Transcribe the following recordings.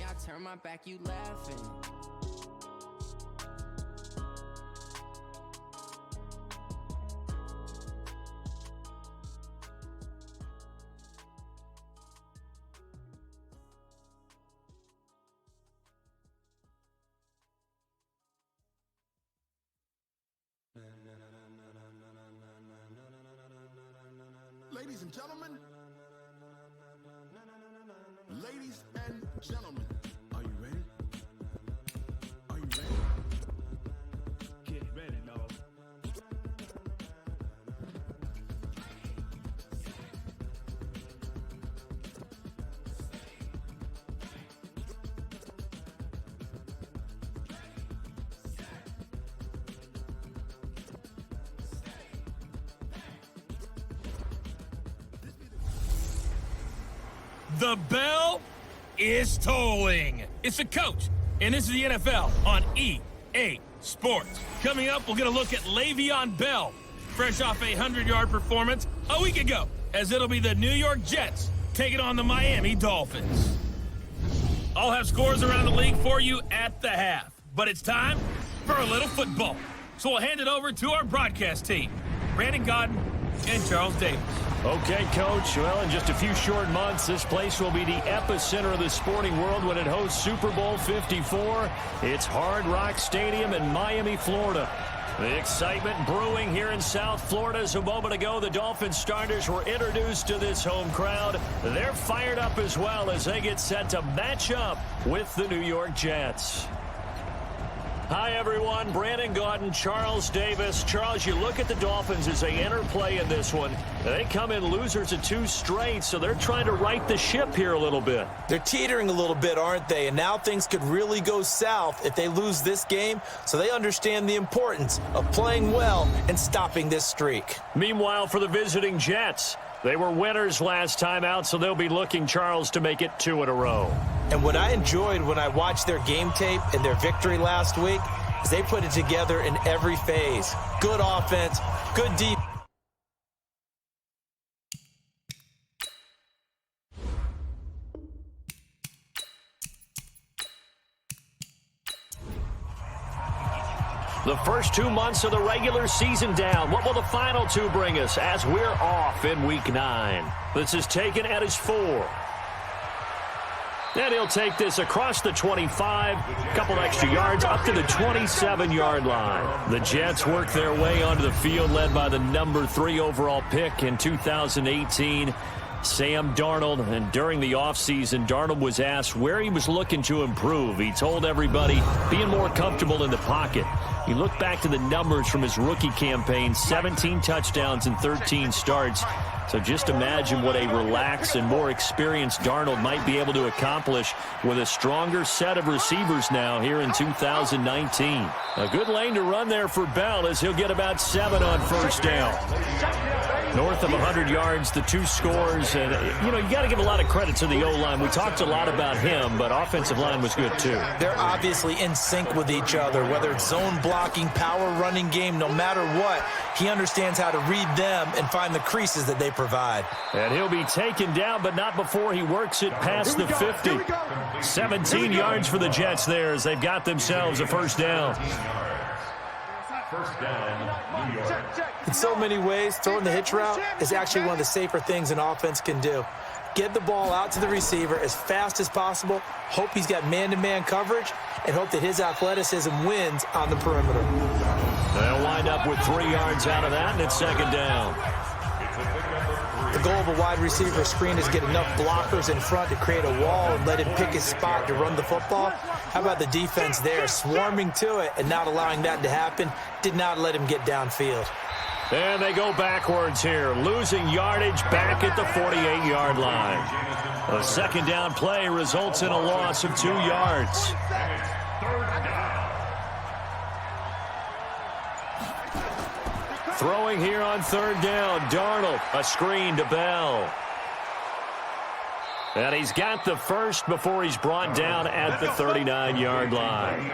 I turn my back, you laughing. Ladies and gentlemen, are you ready? Are you ready? Get ready, dog. The bell is tolling. It's the coach, and this is the NFL on EA Sports. Coming up, we'll get a look at Le'Veon Bell, fresh off a 100-yard performance a week ago, as it'll be the New York Jets taking on the Miami Dolphins. I'll have scores around the league for you at the half, but it's time for a little football. So we'll hand it over to our broadcast team, Brandon Godden and Charles Davis. Okay, Coach. Well, in just a few short months, this place will be the epicenter of the sporting world when it hosts Super Bowl 54. It's Hard Rock Stadium in Miami, Florida. The excitement brewing here in South Florida. As a moment ago, the Dolphins starters were introduced to this home crowd. They're fired up as well as they get set to match up with the New York Jets. Hi, everyone. Brandon Godden, Charles Davis. Charles, you look at the Dolphins as they enter play in this one. They come in losers of 2 straight, so they're trying to right the ship here a little bit. They're teetering a little bit, aren't they? And now things could really go south if they lose this game, so they understand the importance of playing well and stopping this streak. Meanwhile, for the visiting Jets, they were winners last time out, so they'll be looking, Charles, to make it 2 in a row. And what I enjoyed when I watched their game tape and their victory last week is they put it together in every phase. Good offense, good defense. The first 2 months of the regular season down. What will the final 2 bring us as we're off in Week 9? This is taken at his 4. And he'll take this across the 25, a couple extra yards, up to the 27-yard line. The Jets work their way onto the field, led by the number 3 overall pick in 2018, Sam Darnold. And during the offseason, Darnold was asked where he was looking to improve. He told everybody being more comfortable in the pocket. You look back to the numbers from his rookie campaign, 17 touchdowns and 13 starts. So just imagine what a relaxed and more experienced Darnold might be able to accomplish with a stronger set of receivers now here in 2019. A good lane to run there for Bell as he'll get about 7 on first down. North of 100 yards, the 2 scores. And, you got to give a lot of credit to the O-line. We talked a lot about him, but offensive line was good too. They're obviously in sync with each other, whether it's zone blocking, power running game, no matter what. He understands how to read them and find the creases that they provide. And he'll be taken down, but not before he works it past the 50. 17 yards for the Jets there as they've got themselves a first down. First down, New York. In so many ways, throwing the hitch route is actually one of the safer things an offense can do. Get the ball out to the receiver as fast as possible, hope he's got man-to-man coverage, and hope that his athleticism wins on the perimeter. They'll wind up with 3 yards out of that, and it's second down. The goal of a wide receiver screen is get enough blockers in front to create a wall and let him pick his spot to run the football. How about the defense there, swarming to it and not allowing that to happen? Did not let him get downfield. And they go backwards here, losing yardage back at the 48-yard line. A second down play results in a loss of 2 yards. Throwing here on third down, Darnold, a screen to Bell. And he's got the first before he's brought down at the 39-yard line.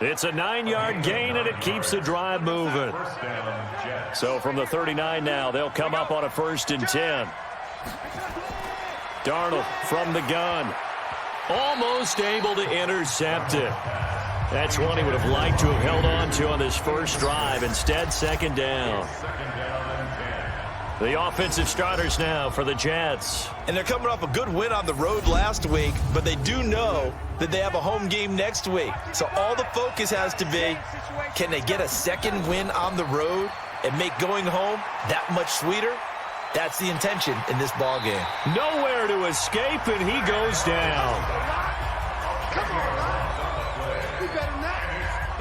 It's a 9-yard gain, and it keeps the drive moving. So from the 39 now, they'll come up on a 1st and 10. Darnold from the gun. Almost able to intercept it. That's one he would have liked to have held on to on this first drive. Instead, second down. The offensive starters now for the Jets. And they're coming off a good win on the road last week, but they do know that they have a home game next week. So all the focus has to be, can they get a second win on the road and make going home that much sweeter? That's the intention in this ball game. Nowhere to escape, and he goes down.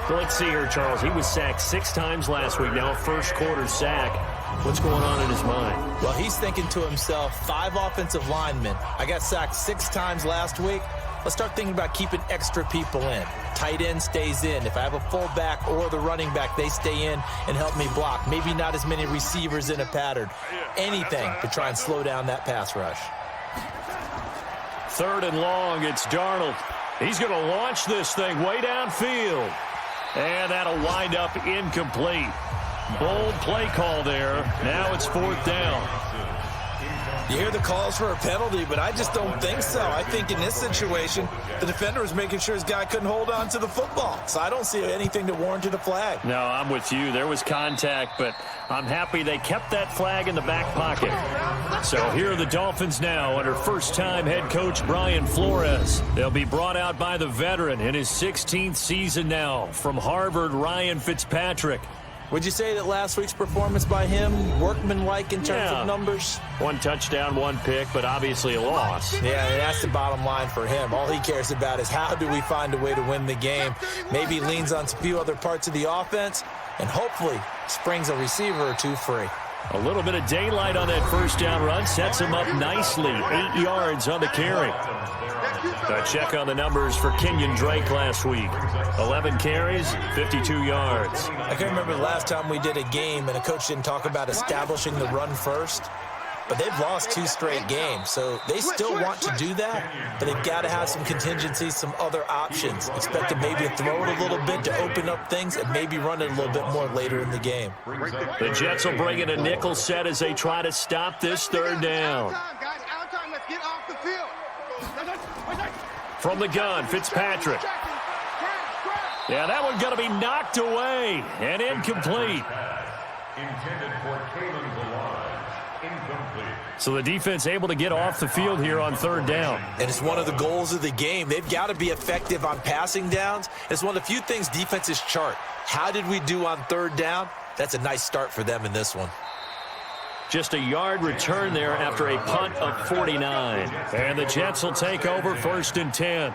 So let's see here, Charles. He was sacked 6 times last week. Now a first-quarter sack. What's going on in his mind? Well, he's thinking to himself, 5 offensive linemen. I got sacked 6 times last week. Let's start thinking about keeping extra people in. Tight end stays in. If I have a fullback or the running back, they stay in and help me block. Maybe not as many receivers in a pattern. Anything to try and slow down that pass rush. 3rd and long, it's Darnold. He's going to launch this thing way downfield. And that'll wind up incomplete. Bold play call there. Now it's 4th down. You hear the calls for a penalty, but I just don't think so. I think in this situation, the defender was making sure his guy couldn't hold on to the football. So I don't see anything to warrant a flag. No, I'm with you. There was contact, but I'm happy they kept that flag in the back pocket. So here are the Dolphins now under first-time head coach Brian Flores. They'll be brought out by the veteran in his 16th season now from Harvard, Ryan Fitzpatrick. Would you say that last week's performance by him, workmanlike in terms of numbers? 1 touchdown, 1 pick, but obviously a loss. Yeah, and that's the bottom line for him. All he cares about is how do we find a way to win the game. Maybe leans on a few other parts of the offense, and hopefully springs a receiver or 2 free. A little bit of daylight on that first down run sets him up nicely. 8 yards on the carry. A check on the numbers for Kenyon Drake last week. 11 carries, 52 yards. I can remember the last time we did a game and a coach didn't talk about establishing the run first. But they've lost 2 straight games, so they still want to do that, but they've got to have some contingencies, some other options. Expect to maybe throw it a little bit to open up things and maybe run it a little bit more later in the game. The Jets will bring in a nickel set as they try to stop this 3rd down. From the gun, Fitzpatrick. Yeah, that one's going to be knocked away and incomplete. So the defense able to get off the field here on 3rd down. And it's one of the goals of the game. They've got to be effective on passing downs. It's one of the few things defenses chart. How did we do on 3rd down? That's a nice start for them in this one. Just a yard return there after a punt of 49. And the Jets will take over 1st and 10.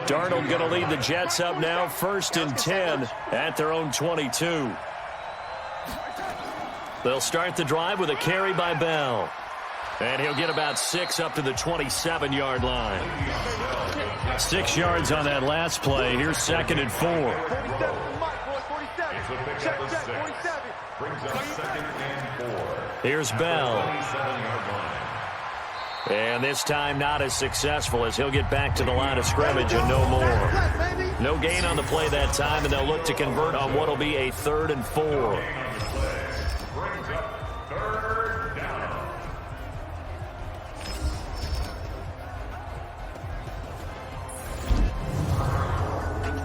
Darnold going to lead the Jets up now 1st and 10 at their own 22. They'll start the drive with a carry by Bell. And he'll get about 6 up to the 27-yard line. 6 yards on that last play. Here's 2nd and 4. Here's Bell. And this time not as successful as he'll get back to the line of scrimmage and no more. No gain on the play that time, and they'll look to convert on what will be a 3rd and 4.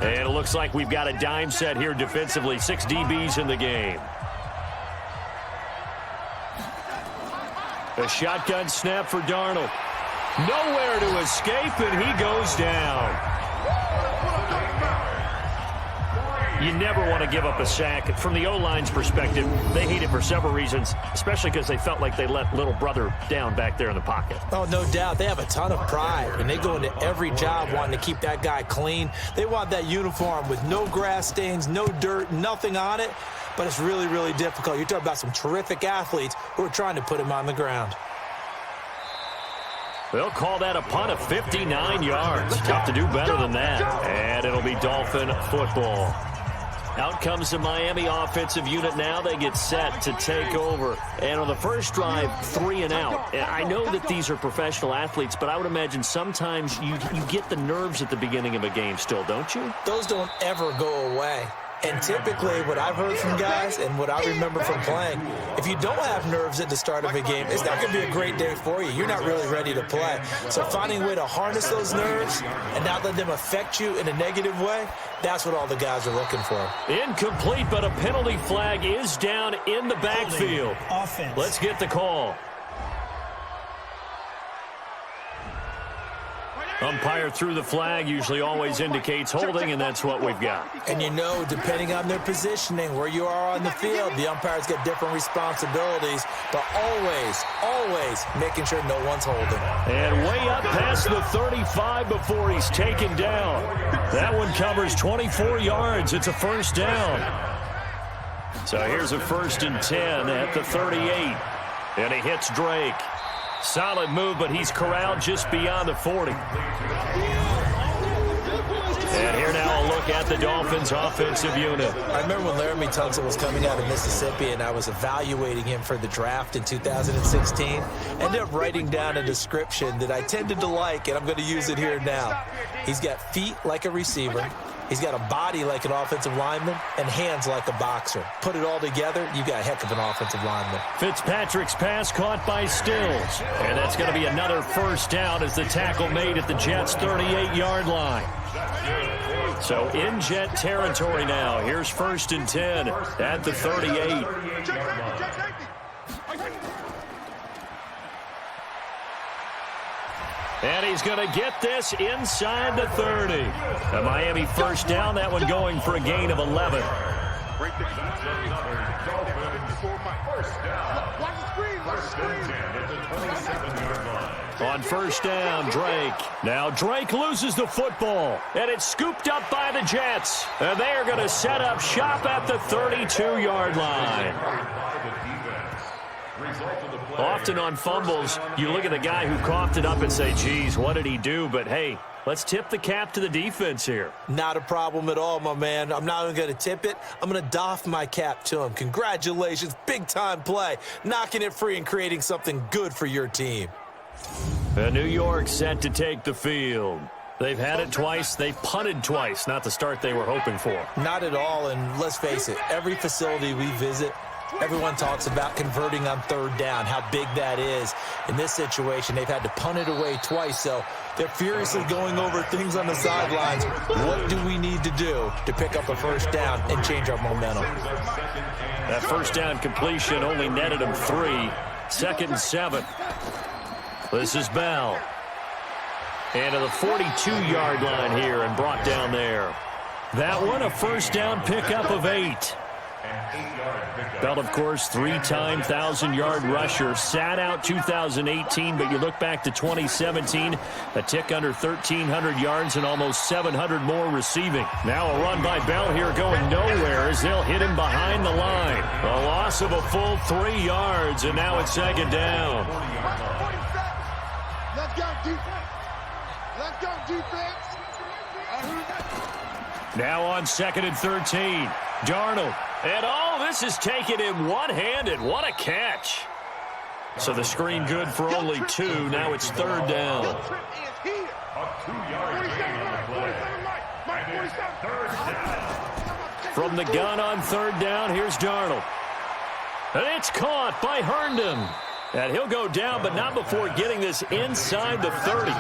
And it looks like we've got a dime set here defensively. 6 DBs in the game. A shotgun snap for Darnold. Nowhere to escape, and he goes down. You never want to give up a sack. From the O-line's perspective, they hate it for several reasons, especially because they felt like they let little brother down back there in the pocket. Oh, no doubt. They have a ton of pride, and they go into every job wanting to keep that guy clean. They want that uniform with no grass stains, no dirt, nothing on it, but it's really, really difficult. You're talking about some terrific athletes who are trying to put him on the ground. They'll call that a punt of 59 yards. Tough to do better than that. And it'll be Dolphin football. Out comes the Miami offensive unit now. They get set to take over. And on the first drive, 3 and out. I know that these are professional athletes, but I would imagine sometimes you get the nerves at the beginning of a game still, don't you? Those don't ever go away. And typically, what I've heard from guys and what I remember from playing, if you don't have nerves at the start of a game, it's not going to be a great day for you. You're not really ready to play. So finding a way to harness those nerves and not let them affect you in a negative way, that's what all the guys are looking for. Incomplete, but a penalty flag is down in the backfield. Offense. Let's get the call. Umpire threw the flag, usually always indicates holding, and that's what we've got. And you know, depending on their positioning, where you are on the field, the umpires get different responsibilities, but always making sure no one's holding. And way up past the 35 before he's taken down. That one covers 24 yards. It's a first down. So here's a 1st and 10 at the 38. And he hits Drake. Solid move, but he's corralled just beyond the 40. And here now a look at the Dolphins' offensive unit. I remember when Laramie Tunsil was coming out of Mississippi and I was evaluating him for the draft in 2016. Ended up writing down a description that I tended to like, and I'm going to use it here now. He's got feet like a receiver. He's got a body like an offensive lineman and hands like a boxer. Put it all together, you got a heck of an offensive lineman. Fitzpatrick's pass caught by Stills. And that's going to be another first down as the tackle made at the Jets' 38-yard line. So in Jet territory now. Here's 1st and 10 at the 38. And he's going to get this inside the 30. A Miami first down, that one going for a gain of 11. On first down, Drake. Now Drake loses the football, and it's scooped up by the Jets. And they are going to set up shop at the 32-yard line. Often on fumbles, you look at the guy who coughed it up and say, geez, what did he do? But, hey, let's tip the cap to the defense here. Not a problem at all, my man. I'm not even going to tip it. I'm going to doff my cap to him. Congratulations. Big-time play. Knocking it free and creating something good for your team. And New York set to take the field. They've had it twice. They've punted twice. Not the start they were hoping for. Not at all, and let's face it, every facility we visit, everyone talks about converting on 3rd down, how big that is. In this situation, they've had to punt it away twice, so they're furiously going over things on the sidelines. What do we need to do to pick up a first down and change our momentum? That first down completion only netted him 3. 2nd and 7. This is Bell. And to the 42-yard line here and brought down there. That one a first down pickup of 8. Bell, of course, 3-time 1,000-yard rusher. Sat out 2018, but you look back to 2017, a tick under 1,300 yards and almost 700 more receiving. Now a run by Bell here going nowhere as they'll hit him behind the line. A loss of a full 3 yards, and now it's 2nd down. Let's go, defense. Let's go, defense. Now on 2nd and 13. Darnold. And this is taken in one-handed. What a catch. So the screen good for only 2. Now it's 3rd down. A 2-yard gain on the play. And it's 3rd down. From the gun on 3rd down, here's Darnold. And it's caught by Herndon. And he'll go down, but not before getting this inside the 30.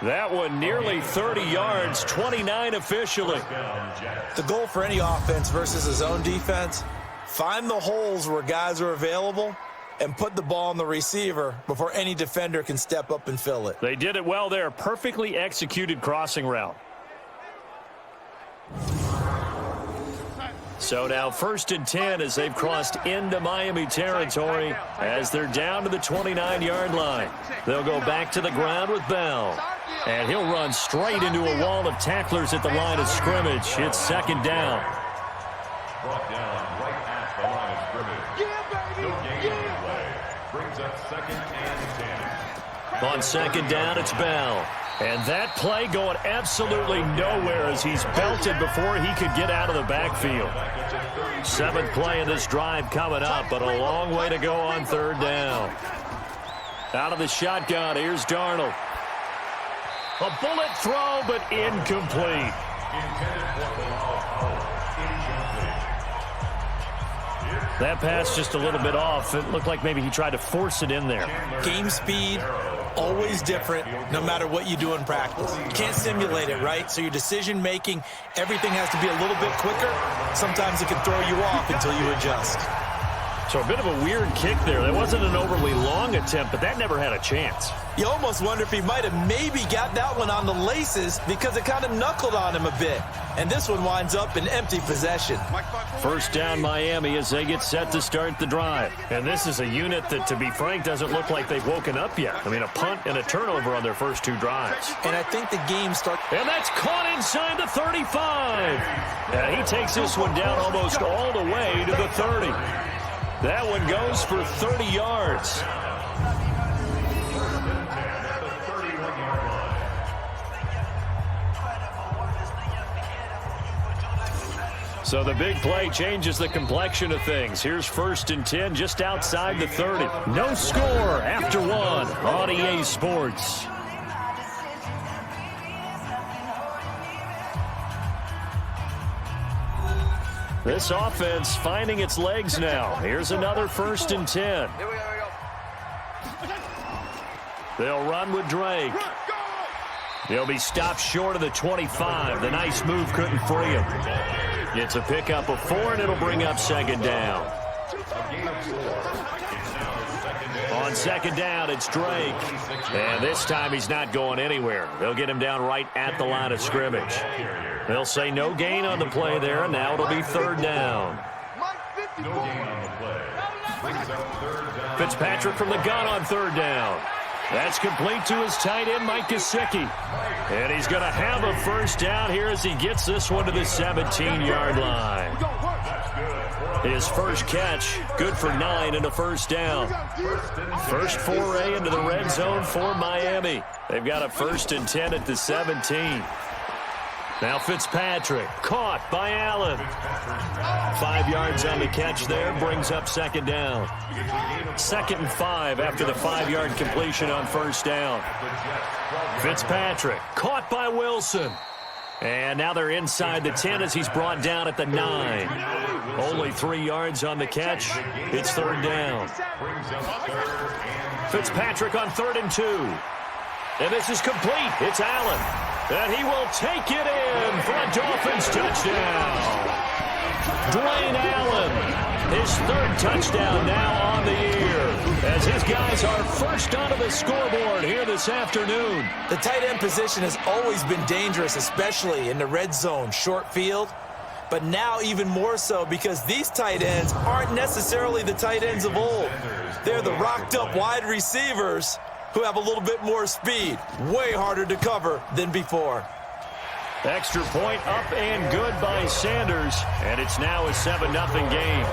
That one nearly 30 yards, 29 officially. The goal for any offense versus his own defense, find the holes where guys are available and put the ball on the receiver before any defender can step up and fill it. They did it well there. Perfectly executed crossing route. So now 1st and 10 as they've crossed into Miami territory as they're down to the 29-yard line. They'll go back to the ground with Bell. And he'll run straight into a wall of tacklers at the line of scrimmage. It's 2nd down. Brought down right at the line of scrimmage. No gain on the play. Brings up 2nd and 10. On 2nd down, it's Bell. And that play going absolutely nowhere as he's belted before he could get out of the backfield. 7th play of this drive coming up, but a long way to go on 3rd down. Out of the shotgun, here's Darnold. A bullet throw, but incomplete. That pass just a little bit off. It looked like maybe he tried to force it in there. Game speed, always different, no matter what you do in practice. You can't simulate it, right? So your decision-making, everything has to be a little bit quicker. Sometimes it can throw you off until you adjust. So a bit of a weird kick there. That wasn't an overly long attempt, but that never had a chance. You almost wonder if he might have maybe got that one on the laces because it kind of knuckled on him a bit. And this one winds up in empty possession. First down Miami as they get set to start the drive. And this is a unit that, to be frank, doesn't look like they've woken up yet. I mean, a punt and a turnover on their first two drives. And I think the game starts. And that's caught inside the 35. And he takes this one down almost all the way to the 30. That one goes for 30 yards. So the big play changes the complexion of things. Here's 1st and 10 just outside the 30. No score after one on EA Sports. This offense finding its legs now. Here's another 1st and 10. They'll run with Drake. He'll be stopped short of the 25. The nice move couldn't free him. It's a pickup of 4, and it'll bring up 2nd down. On 2nd down, it's Drake. And this time he's not going anywhere. They'll get him down right at the line of scrimmage. They'll say no gain on the play there, and now it'll be 3rd down. Fitzpatrick from the gun on 3rd down. That's complete to his tight end, Mike Gesicki. And he's going to have a 1st down here as he gets this one to the 17-yard line. His first catch, good for 9 and a 1st down. First foray into the red zone for Miami. They've got a 1st and 10 at the 17. Now Fitzpatrick, caught by Allen. 5 yards on the catch there, brings up 2nd down. 2nd and 5 after the 5-yard completion on 1st down. Fitzpatrick, caught by Wilson. And now they're inside the 10 as he's brought down at the 9. Only 3 yards on the catch. It's 3rd down. Fitzpatrick on 3rd and 2. And this is complete. It's Allen. And he will take it in for a Dolphins touchdown. Dwayne Allen, his 3rd touchdown now on the year, as his guys are first onto the scoreboard here this afternoon. The tight end position has always been dangerous, especially in the red zone, short field. But now even more so because these tight ends aren't necessarily the tight ends of old. They're the rocked-up wide receivers who have a little bit more speed. Way harder to cover than before. Extra point up and good by Sanders, and it's now a 7-0 game.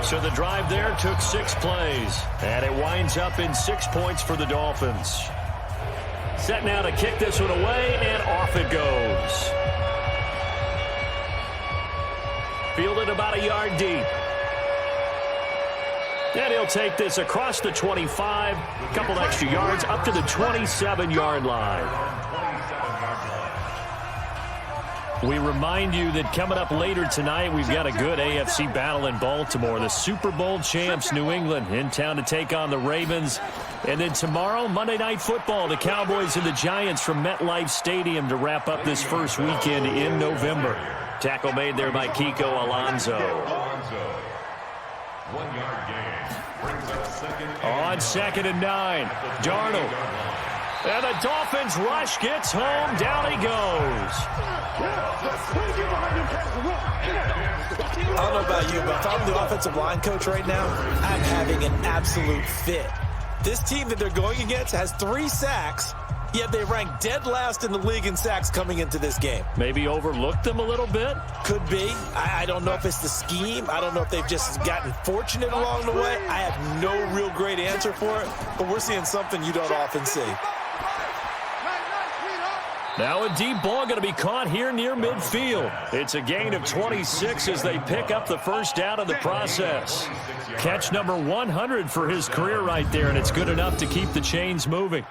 So the drive there took 6 plays, and it winds up in 6 points for the Dolphins. Set now to kick this one away, and off it goes. Fielded about a yard deep. And he'll take this across the 25, a couple extra yards, up to the 27-yard line. We remind you that coming up later tonight, we've got a good AFC battle in Baltimore. The Super Bowl champs, New England, in town to take on the Ravens. And then tomorrow, Monday Night Football, the Cowboys and the Giants from MetLife Stadium to wrap up this first weekend in November. Tackle made there by Kiko Alonso. 1 yard gain. Brings up 2nd. On 2nd and 9, Darnold. And the Dolphins rush gets home. Down he goes. I don't know about you, but if I'm the offensive line coach right now, I'm having an absolute fit. This team that they're going against has 3 sacks, yet they rank dead last in the league in sacks coming into this game. Maybe overlooked them a little bit? Could be. I don't know if it's the scheme. I don't know if they've just gotten fortunate along the way. I have no real great answer for it, but we're seeing something you don't often see. Now a deep ball going to be caught here near midfield. It's a gain of 26 as they pick up the 1st down in the process. Catch number 100 for his career right there, and it's good enough to keep the chains moving.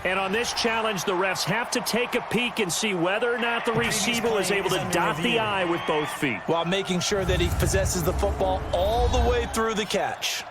And on this challenge, the refs have to take a peek and see whether or not the receiver was able to dot the I with both feet, while making sure that he possesses the football all the way through the catch.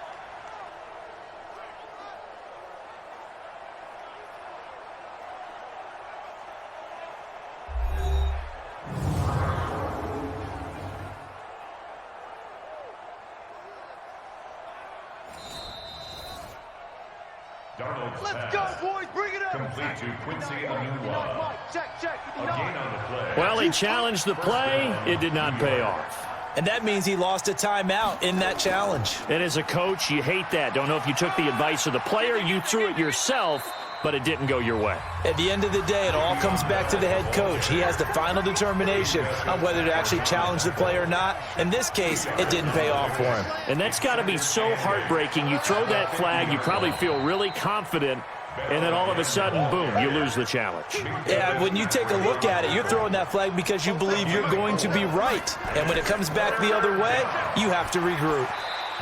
Let's go, boys. Bring it up. Complete to Quincy Anunwa. Check. A gain on the play. Well, he challenged the play. It did not pay off. And that means he lost a timeout in that challenge. And as a coach, you hate that. Don't know if you took the advice of the player, you threw it yourself, but it didn't go your way. At the end of the day, it all comes back to the head coach. He has the final determination on whether to actually challenge the play or not. In this case, it didn't pay off for him. And that's got to be so heartbreaking. You throw that flag, you probably feel really confident, and then all of a sudden, boom, you lose the challenge. Yeah, when you take a look at it, you're throwing that flag because you believe you're going to be right. And when it comes back the other way, you have to regroup.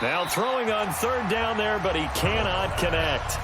Now throwing on third down there, but he cannot connect.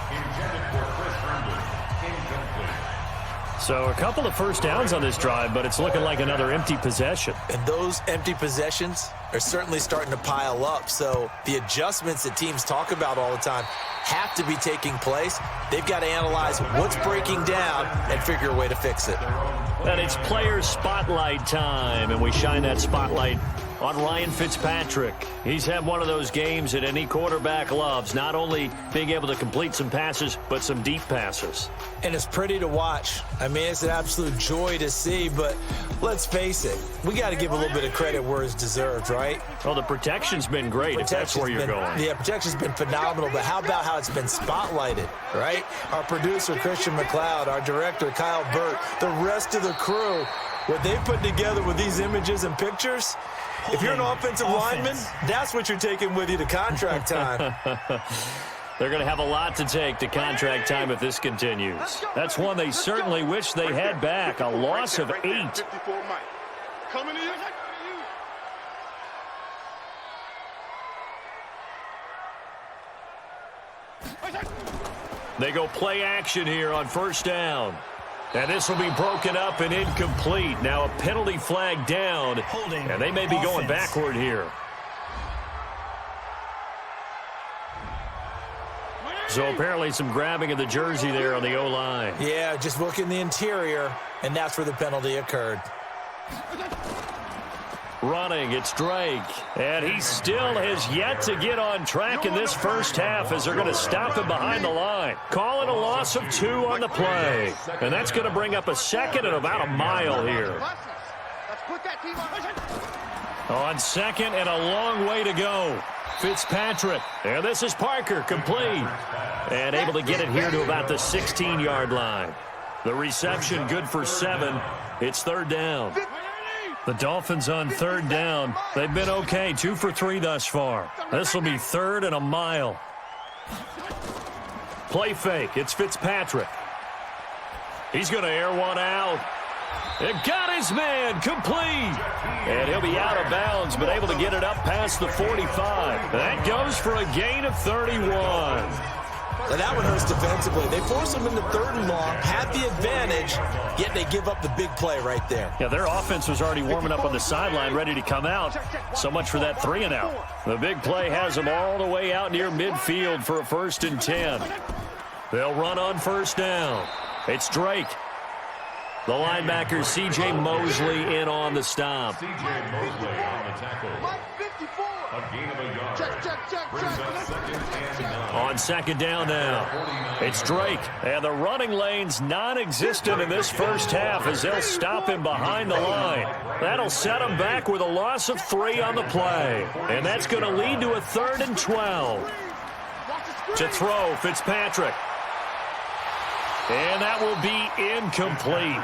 So a couple of first downs on this drive, but it's looking like another empty possession. And those empty possessions are certainly starting to pile up. So the adjustments that teams talk about all the time have to be taking place. They've got to analyze what's breaking down and figure a way to fix it. And it's player spotlight time, and we shine that spotlight on Ryan Fitzpatrick. He's had one of those games that any quarterback loves, not only being able to complete some passes, but some deep passes. And it's pretty to watch. I mean, it's an absolute joy to see, but let's face it, we got to give a little bit of credit where it's deserved, right? Well, the protection's been great, if that's where you're going. Yeah, protection's been phenomenal, but how about how it's been spotlighted, right? Our producer, Christian McLeod, our director, Kyle Burt, the rest of the crew, what they put together with these images and pictures, if you're an offensive lineman, that's what you're taking with you to contract time. They're going to have a lot to take to contract time if this continues. That's one they certainly wish they had back, a loss of 8. They go play action here on first down. And this will be broken up and incomplete. Now a penalty flag down, and they may be going backward here. So apparently some grabbing of the jersey there on the O-line. Yeah, just look in the interior, and that's where the penalty occurred. Running, it's Drake. And he still has yet to get on track in this first half as they're going to stop him behind the line. Call it a loss of 2 on the play. And that's going to bring up a second and about a mile here. On second and a long way to go. Fitzpatrick. And this is Parker, complete. And able to get it here to about the 16-yard line. The reception good for 7. It's third down. The Dolphins on third down. They've been okay, 2 for 3 thus far. This will be third and a mile. Play fake. It's Fitzpatrick. He's going to air one out. It got his man complete. And he'll be out of bounds, but able to get it up past the 45. That goes for a gain of 31. And that one hurts defensively. They force them into third and long, have the advantage, yet they give up the big play right there. Yeah, their offense was already warming up on the sideline, ready to come out. So much for that 3 and out. The big play has them all the way out near midfield for a 1st and 10. They'll run on first down. It's Drake. The linebacker, C.J. Mosley, in on the stop. C.J. Mosley on the tackle. A gain of a yard. Brings up 2nd and 9. On second down now, it's Drake. And the running lane's non-existent in this first half as they'll stop him behind the line. That'll set him back with a loss of 3 on the play. And that's going to lead to a 3rd and 12. To throw, Fitzpatrick. And that will be incomplete.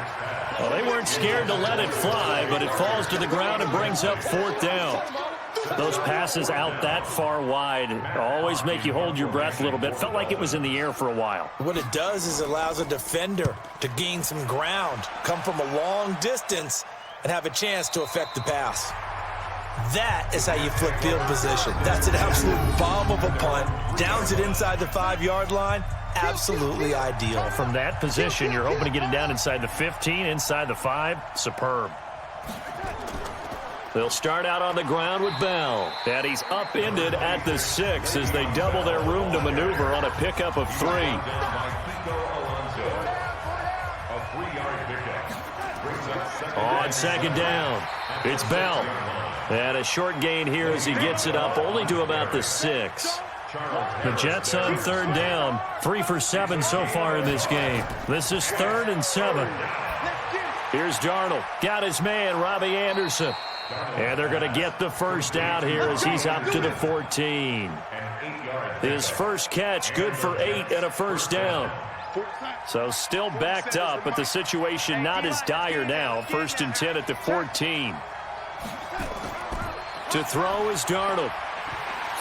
Well, they weren't scared to let it fly, but it falls to the ground and brings up 4th down. Those passes out that far wide always make you hold your breath a little bit. Felt like it was in the air for a while. What it does is it allows a defender to gain some ground, come from a long distance, and have a chance to affect the pass. That is how you flip field position. That's an absolute bomb of a punt. Downs it inside the 5-yard line. Absolutely ideal. From that position, you're hoping to get it down inside the 15, inside the 5. Superb. They'll start out on the ground with Bell. And he's upended at the 6 as they double their room to maneuver on a pickup of 3. On second down, it's Bell. And a short gain here as he gets it up only to about the 6. The Jets on third down, 3 for 7 so far in this game. This is 3rd and 7. Here's Darnold. Got his man, Robbie Anderson. And they're going to get the first down here as he's up to the 14. His first catch, good for 8 and a first down. So still backed up, but the situation not as dire now. 1st and 10 at the 14. To throw is Darnold.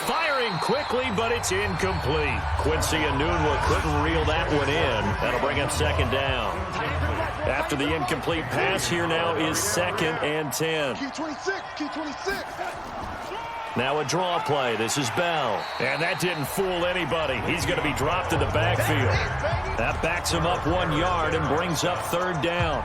Firing quickly, but it's incomplete. Quincy Enunwa couldn't reel that one in. That'll bring up 2nd down. After the incomplete pass, here now is 2nd and 10. Now a draw play. This is Bell. And that didn't fool anybody. He's going to be dropped in the backfield. That backs him up 1 yard and brings up 3rd down.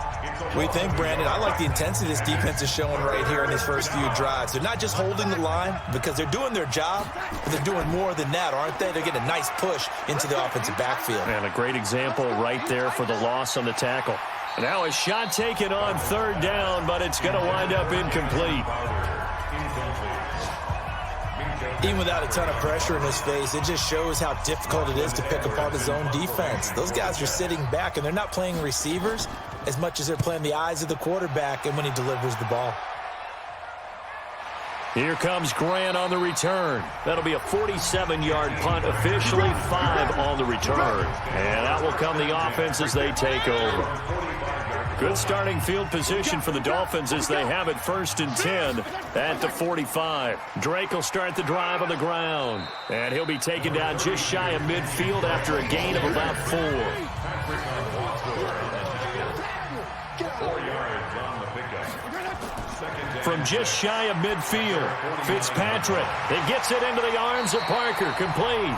We think, Brandon, I like the intensity this defense is showing right here in these first few drives. They're not just holding the line because they're doing their job, but they're doing more than that, aren't they? They're getting a nice push into the offensive backfield. And a great example right there for the loss on the tackle. Now a shot taken on 3rd down, but it's going to wind up incomplete. Even without a ton of pressure in his face, it just shows how difficult it is to pick apart his own defense. Those guys are sitting back, and they're not playing receivers as much as they're playing the eyes of the quarterback and when he delivers the ball. Here comes Grant on the return. That'll be a 47-yard punt, officially 5 on the return. And out will come the offense as they take over. Good starting field position for the Dolphins as they have it 1st and 10 at the 45. Drake will start the drive on the ground. And he'll be taken down just shy of midfield after a gain of about 4. 4 yards on the pickup. From just shy of midfield, Fitzpatrick. It gets it into the arms of Parker, complete.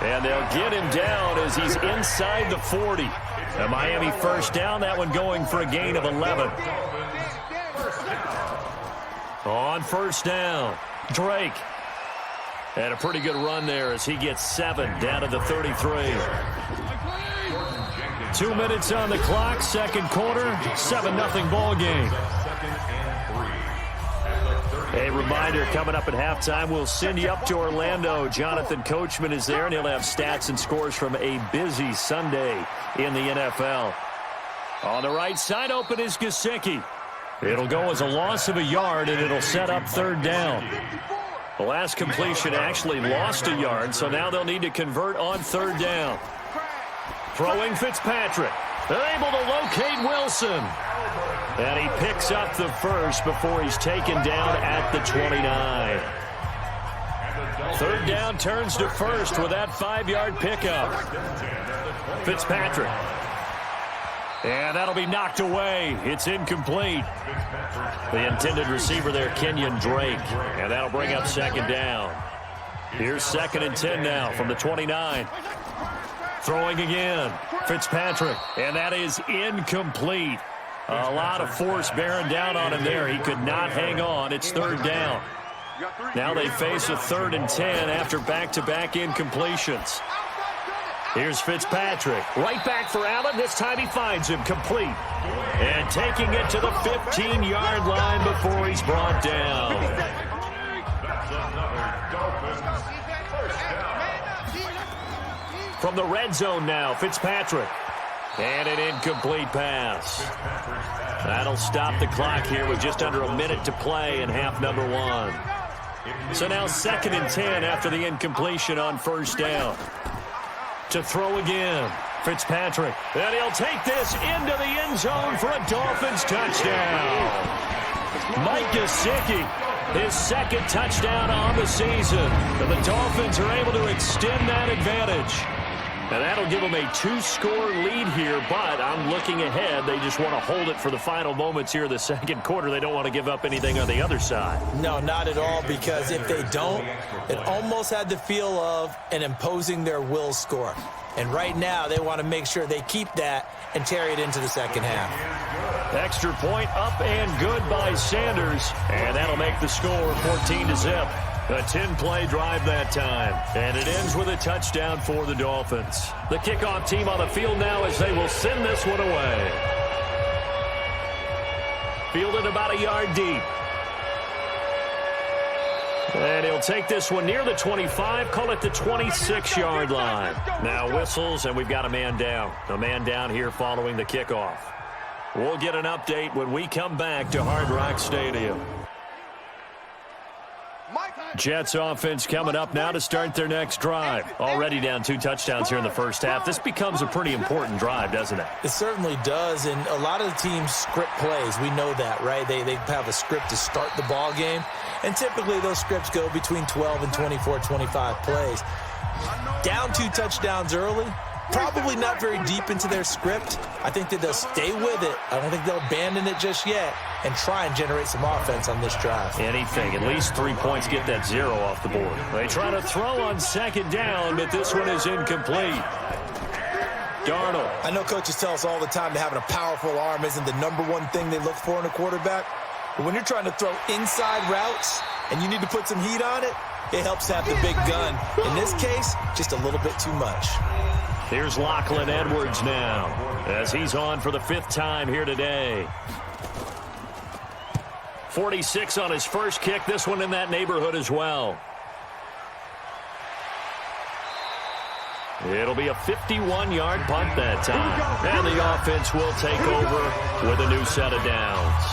And they'll get him down as he's inside the 40. A Miami first down, that one going for a gain of 11. On 1st down, Drake. And a pretty good run there as he gets 7 down to the 33. 2 minutes on the clock, 2nd quarter, 7-0 ball game. A reminder, coming up at halftime, we'll send you up to Orlando. Jonathan Coachman is there, and he'll have stats and scores from a busy Sunday in the NFL. On the right side, open is Gesicki. It'll go as a loss of a yard, and it'll set up 3rd down. The last completion actually lost a yard, so now they'll need to convert on 3rd down. Throwing Fitzpatrick. They're able to locate Wilson. And he picks up the first before he's taken down at the 29. 3rd down turns to 1st with that 5-yard pickup. Fitzpatrick. And that'll be knocked away. It's incomplete. The intended receiver there, Kenyon Drake. And that'll bring up 2nd down. Here's 2nd and 10 now from the 29. Throwing again. Fitzpatrick. And that is incomplete. A lot of force bearing down on him there. He could not hang on. It's 3rd down. Now they face a 3rd and 10 after back-to-back incompletions. Here's Fitzpatrick. Right back for Allen. This time he finds him complete. And taking it to the 15-yard line before he's brought down. From the red zone now, Fitzpatrick. And an incomplete pass. That'll stop the clock here with just under a minute to play in half number 1. So now 2nd and 10 after the incompletion on 1st down. To throw again, Fitzpatrick. And he'll take this into the end zone for a Dolphins touchdown. Mike Gesicki, his 2nd touchdown on the season. And the Dolphins are able to extend that advantage. And that'll give them a 2-score lead here, but I'm looking ahead. They just want to hold it for the final moments here of the second quarter. They don't want to give up anything on the other side. No, not at all, because if they don't, it almost had the feel of an imposing their will score. And right now, they want to make sure they keep that and carry it into the second half. Extra point up and good by Sanders. And that'll make the score 14-0. A 10-play drive that time. And it ends with a touchdown for the Dolphins. The kickoff team on the field now as they will send this one away. Fielded about a yard deep. And he'll take this one near the 25, call it the 26-yard line. Now whistles, and we've got a man down. A man down here following the kickoff. We'll get an update when we come back to Hard Rock Stadium. Jets offense coming up now to start their next drive. Already down 2 touchdowns here in the first half. This becomes a pretty important drive, doesn't it? It certainly does, and a lot of the teams script plays. We know that, right? They have a script to start the ball game, and typically those scripts go between 12 and 24, 25 plays. Down 2 touchdowns early, probably not very deep into their script. I think that they'll stay with it. I don't think they'll abandon it just yet and try and generate some offense on this drive. Anything, at least 3 points, get that 0 off the board. They try to throw on second down, but this one is incomplete. Darnold. I know coaches tell us all the time that having a powerful arm isn't the #1 thing they look for in a quarterback. But when you're trying to throw inside routes and you need to put some heat on it, it helps have the big gun. In this case, just a little bit too much. Here's Lachlan Edwards now as he's on for the 5th time here today. 46 on his first kick. This one in that neighborhood as well. It'll be a 51-yard punt that time. And the offense will take over with a new set of downs.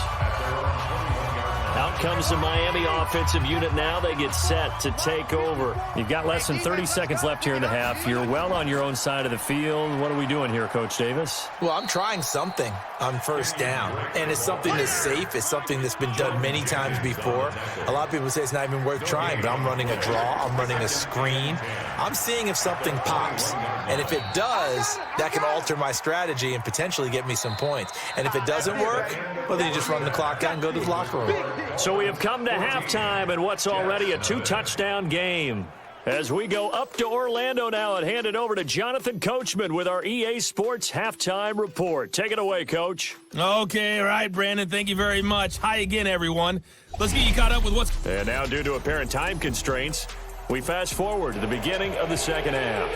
Out comes the Miami offensive unit now. They get set to take over. You've got less than 30 seconds left here in the half. You're well on your own side of the field. What are we doing here, Coach Davis? Well, I'm trying something on first down, and it's something that's safe. It's something that's been done many times before. A lot of people say it's not even worth trying, but I'm running a draw. I'm running a screen. I'm seeing if something pops, and if it does, that can alter my strategy and potentially get me some points. And if it doesn't work, well, then you just run the clock out and go to the locker room. So we have come to halftime in what's already a 2-touchdown game. As we go up to Orlando now and hand it over to Jonathan Coachman with our EA Sports Halftime Report. Take it away, Coach. Okay, all right, Brandon. Thank you very much. Hi again, everyone. Let's get you caught up with what's... And now, due to apparent time constraints, we fast forward to the beginning of the second half.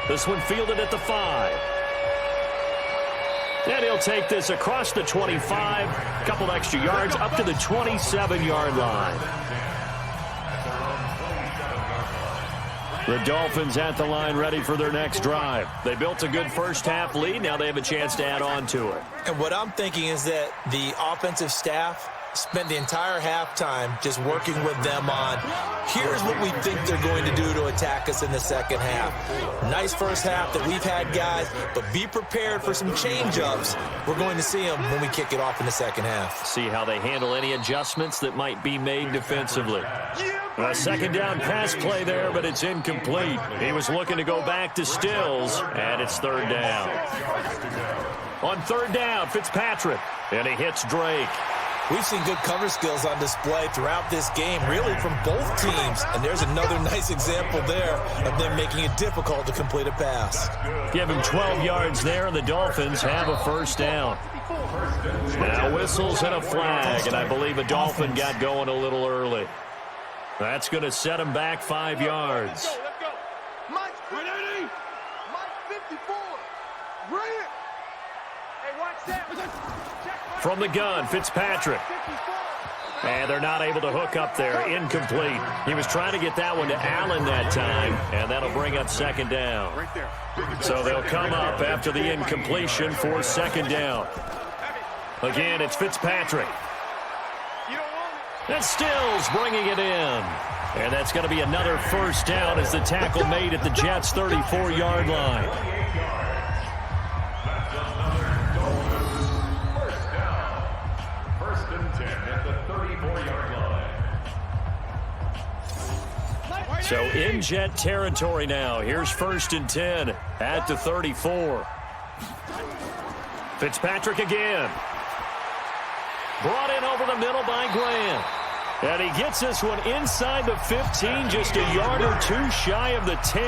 This one fielded at the 5. And he'll take this across the 25, a couple extra yards, up to the 27-yard line. The Dolphins at the line ready for their next drive. They built a good first-half lead. Now they have a chance to add on to it. And what I'm thinking is that the offensive staff spent the entire halftime just working with them on, here's what we think they're going to do to attack us in the second half. Nice first half that we've had, guys, but be prepared for some change-ups. We're going to see them when we kick it off in the second half. See how they handle any adjustments that might be made defensively. A second down pass play there, but it's incomplete. He was looking to go back to Stills, and it's third down. On third down, Fitzpatrick, and he hits Drake. We've seen good cover skills on display throughout this game, really from both teams. And there's another nice example there of them making it difficult to complete a pass. Give him 12 yards there, and the Dolphins have a first down. Now whistles and a flag, and I believe a Dolphin got going a little early. That's going to set him back 5 yards. Let's go. Mike 180. Mike 54. Bring it. Hey, watch that. From the gun, Fitzpatrick. And they're not able to hook up there. Incomplete. He was trying to get that one to Allen that time, and that'll bring up second down. So they'll come up after the incompletion for second down. Again, it's Fitzpatrick. And Stills bringing it in. And that's going to be another first down as the tackle made at the Jets' 34-yard line. So in Jet territory now. Here's 1st and 10 at the 34. Fitzpatrick again. Brought in over the middle by Grant. And he gets this one inside the 15, just a yard or two shy of the 10.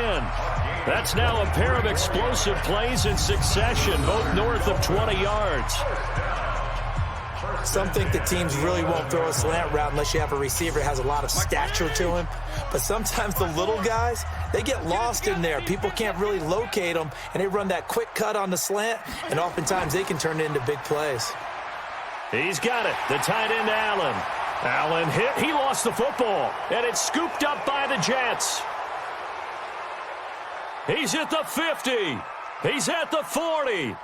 That's now a pair of explosive plays in succession, both north of 20 yards. Some think the teams really won't throw a slant route unless you have a receiver that has a lot of stature to him. But sometimes the little guys, they get lost in there. People can't really locate them, and they run that quick cut on the slant, and oftentimes they can turn it into big plays. He's got it. The tight end, Allen. Allen hit. He lost the football, and it's scooped up by the Jets. He's at the 50. He's at the 40.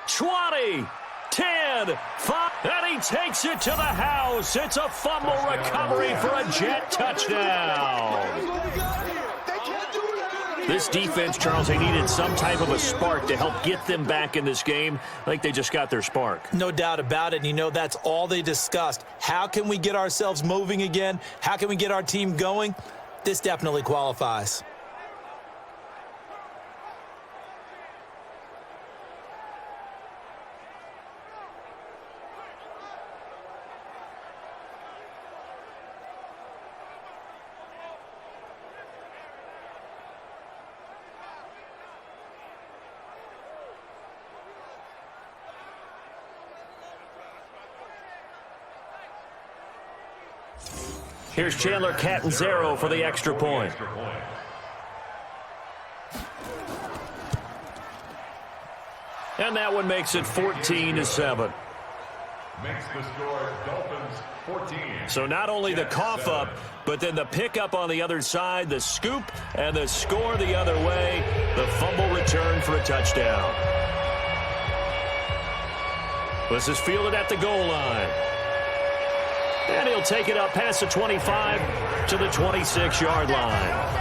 20. 10, 5, and he takes it to the house. It's a fumble recovery for a Jet touchdown. This defense, Charles, they needed some type of a spark to help get them back in this game. I think they just got their spark. No doubt about it. And you know, that's all they discussed. How can we get ourselves moving again? How can we get our team going? This definitely qualifies. Here's Chandler Catanzaro for the extra point. And that one makes it 14-7. Makes the score Dolphins 14. So not only the cough up, but then the pickup on the other side, the scoop, and the score the other way. The fumble return for a touchdown. This is fielded at the goal line. And he'll take it up past the 25 to the 26-yard line.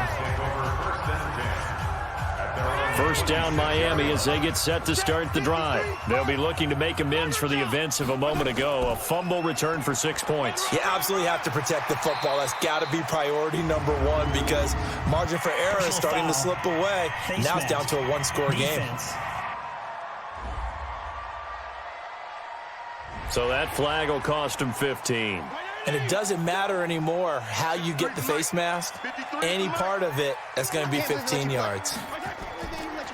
First down Miami as they get set to start the drive. They'll be looking to make amends for the events of a moment ago. A fumble return for 6 points. You absolutely have to protect the football. That's got to be priority number one because margin for error is starting to slip away. Now it's down to a one-score game. So that flag will cost him 15. And it doesn't matter anymore how you get the face mask. Any part of it, that's going to be 15 yards.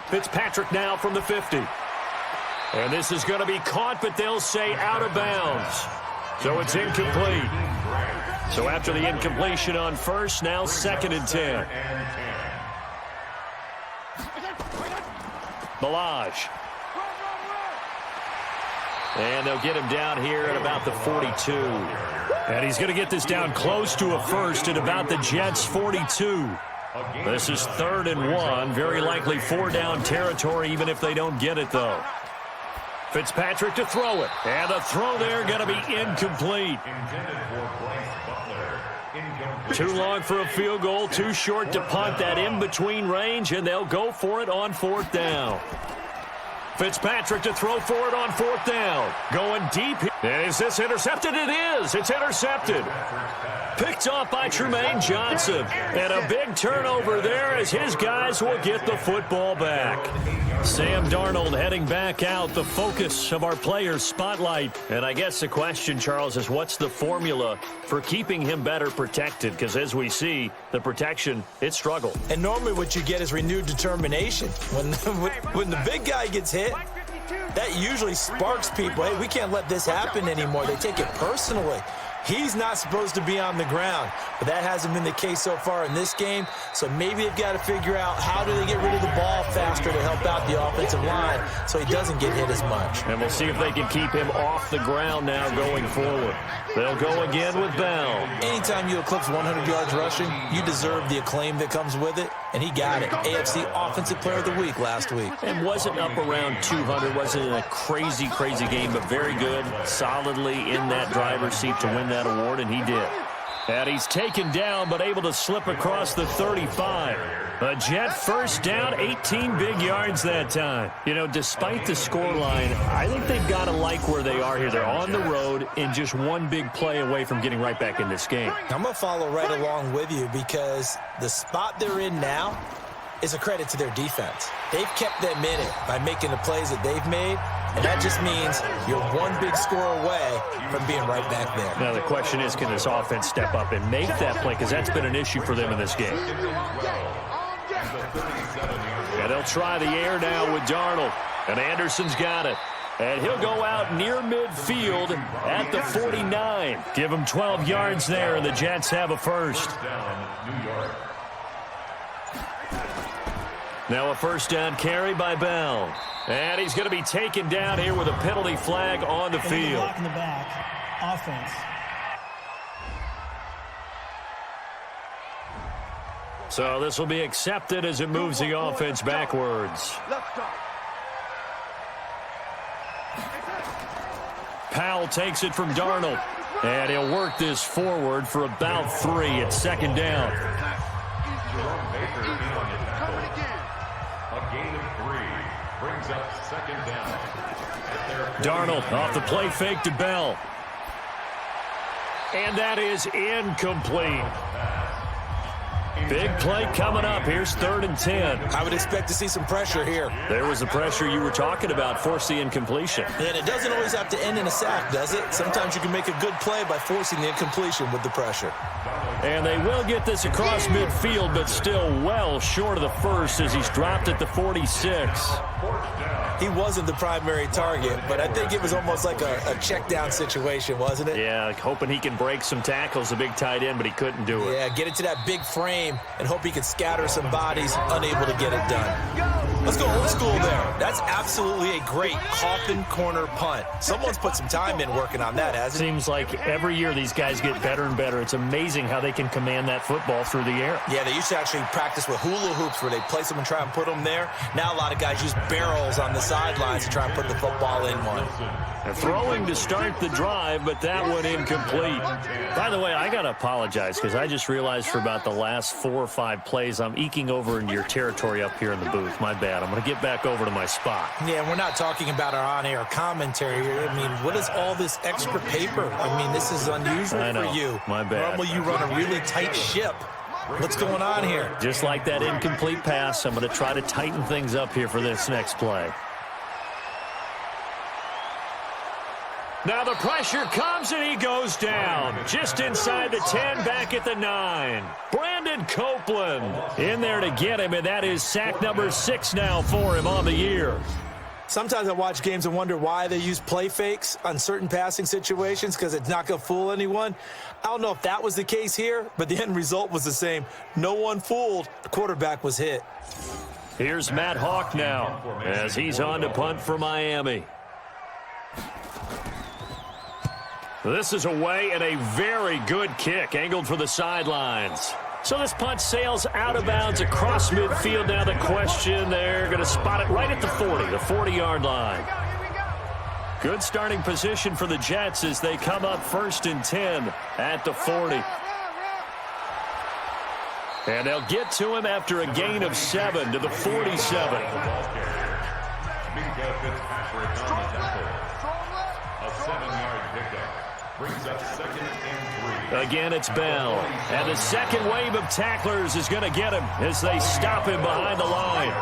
Fitzpatrick now from the 50. And this is going to be caught, but they'll say out of bounds. So it's incomplete. So after the incompletion on first, now 2nd and 10. Balaj. And they'll get him down here at about the 42. And he's going to get this down close to a first at about the Jets' 42. This is 3rd and 1. Very likely 4-down territory, even if they don't get it, though. Fitzpatrick to throw it. And the throw there going to be incomplete. Too long for a field goal. Too short to punt that in-between range, and they'll go for it on 4th down. Fitzpatrick to throw for it on 4th down. Going deep. And is this intercepted? It is. It's intercepted. Picked off by Tremaine Johnson. And a big turnover there as his guys will get the football back. Sam Darnold heading back out, the focus of our players' spotlight. And I guess the question, Charles, is what's the formula for keeping him better protected? Because as we see, the protection, it struggled. And normally what you get is renewed determination. When the big guy gets hit, that usually sparks people. Hey, we can't let this happen anymore. They take it personally. He's not supposed to be on the ground, but that hasn't been the case so far in this game. So maybe they've got to figure out how do they get rid of the ball faster to help out the offensive line so he doesn't get hit as much. And we'll see if they can keep him off the ground now going forward. They'll go again with Bell. Anytime you eclipse 100 yards rushing, you deserve the acclaim that comes with it, and he got it. AFC Offensive Player of the Week last week. And wasn't up around 200, wasn't in a crazy game, but very good, solidly in that driver's seat to win that award, and he did. And he's taken down, but able to slip across the 35. A Jet first down, 18 big yards that time. You know, despite the scoreline, I think they've got to like where they are here. They're on the road and just one big play away from getting right back in this game. I'm going to follow right along with you because the spot they're in now is a credit to their defense. They've kept them in it by making the plays that they've made, and that just means you're one big score away from being right back there. Now, the question is, can this offense step up and make that play? Because that's been an issue for them in this game. And they'll try the air now with Darnold. And Anderson's got it. And he'll go out near midfield at the 49. Give him 12 yards there, and the Jets have a first. Now a first down carry by Bell. And he's going to be taken down here with a penalty flag on the field. Block in the back. Offense. So this will be accepted as it moves the offense backwards. Powell takes it from Darnold. And he'll work this forward for about 3 at second down. A gain of 3 brings up second down. Darnold off the play fake to Bell. And that is incomplete. Big play coming up. Here's 3rd and 10. I would expect to see some pressure here. There was the pressure you were talking about, force the incompletion. And it doesn't always have to end in a sack, does it? Sometimes you can make a good play by forcing the incompletion with the pressure. And they will get this across midfield, but still well short of the first as he's dropped at the 46. He wasn't the primary target, but I think it was almost like a check down situation, wasn't it? Yeah, like hoping he can break some tackles, the big tight end, but he couldn't do it. Yeah, get it to that big frame and hope he can scatter some bodies, unable to get it done. Let's go old school there. That's absolutely a great coffin corner punt. Someone's put some time in working on that, hasn't it? Seems like every year these guys get better and better. It's amazing how they can command that football through the air. Yeah, they used to actually practice with hula hoops where they place them and try and put them there. Now a lot of guys use barrels on the sidelines to try and put the football in one. And throwing to start the drive, but that one incomplete. By the way, I got to apologize because I just realized for about the last 4 or 5 plays, I'm eking over into your territory up here in the booth. My bad. I'm going to get back over to my spot. Yeah, we're not talking about our on-air commentary here. I mean, what is all this extra paper? I mean, this is unusual for you. My bad. Normally you run a really tight ship. What's going on here? Just like that incomplete pass, I'm going to try to tighten things up here for this next play. Now the pressure comes and he goes down. Just inside the 10, back at the 9. Brandon Copeland in there to get him, and that is sack number 6 now for him on the year. Sometimes I watch games and wonder why they use play fakes on certain passing situations because it's not going to fool anyone. I don't know if that was the case here, but the end result was the same. No one fooled. The quarterback was hit. Here's Matt Hawk now as he's on to punt for Miami. This is away and a very good kick, angled for the sidelines. So this punt sails out of bounds across midfield. Now the question, they're going to spot it right at the 40, the 40-yard line. Good starting position for the Jets as they come up 1st and 10 at the 40. And they'll get to him after a gain of 7 to the 47. Fitzpatrick on the tackle. A 7-yard pickup. Brings up 2nd and 3. Again, it's Bell. And the second wave of tacklers is going to get him as they stop him behind the line.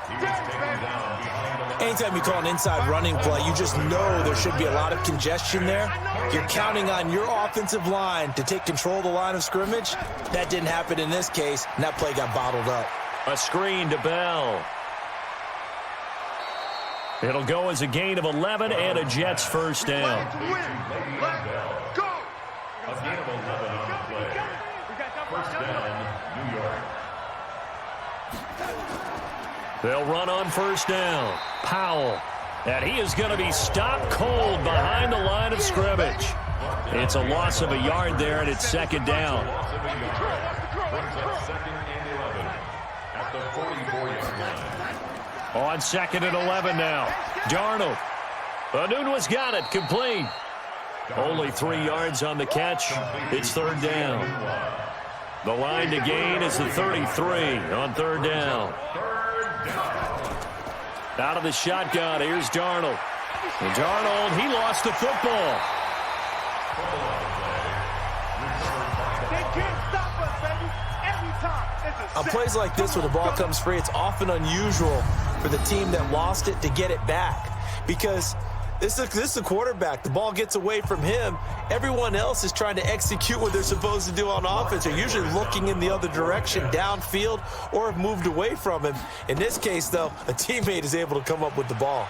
He was taken down behind the line. Anytime you call an inside running play, you just know there should be a lot of congestion there. You're counting on your offensive line to take control of the line of scrimmage. That didn't happen in this case, and that play got bottled up. A screen to Bell. It'll go as a gain of 11 and a Jets first down. A gain of 11 on the play. First down, New York. They'll run on first down. Powell. And he is going to be stopped cold behind the line of scrimmage. It's a loss of a yard there, and it's 2nd down. Loss of a yard. Brings up 2nd and 11 at the 44-yard line. On 2nd and 11 now. Darnold. Anunwa's got it. Complete. Only 3 yards on the catch. It's third down. The line to gain is the 33 on third down. Out of the shotgun, here's Darnold. And Darnold, he lost the football. They can't stop us, baby. Every time. On plays like this where the ball comes free, it's often unusual for the team that lost it to get it back. Because this is a quarterback. The ball gets away from him. Everyone else is trying to execute what they're supposed to do on offense. They're usually looking in the other direction, downfield, or have moved away from him. In this case, though, a teammate is able to come up with the ball.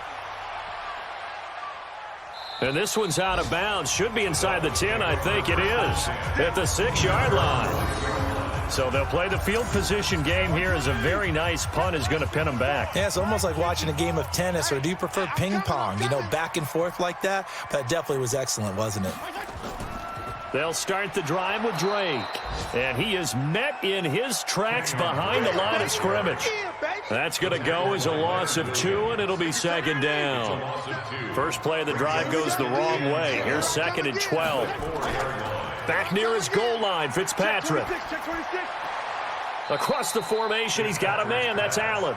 And this one's out of bounds. Should be inside the 10, I think it is, at the 6-yard line. So they'll play the field position game here as a very nice punt is going to pin them back. Yeah, it's almost like watching a game of tennis, or do you prefer ping pong? You know, back and forth like that? That definitely was excellent, wasn't it? They'll start the drive with Drake. And he is met in his tracks behind the line of scrimmage. That's going to go as a loss of 2, and it'll be second down. First play of the drive goes the wrong way. Here's second and 12. Back near his goal line, Fitzpatrick. Across the formation, he's got a man. That's Allen.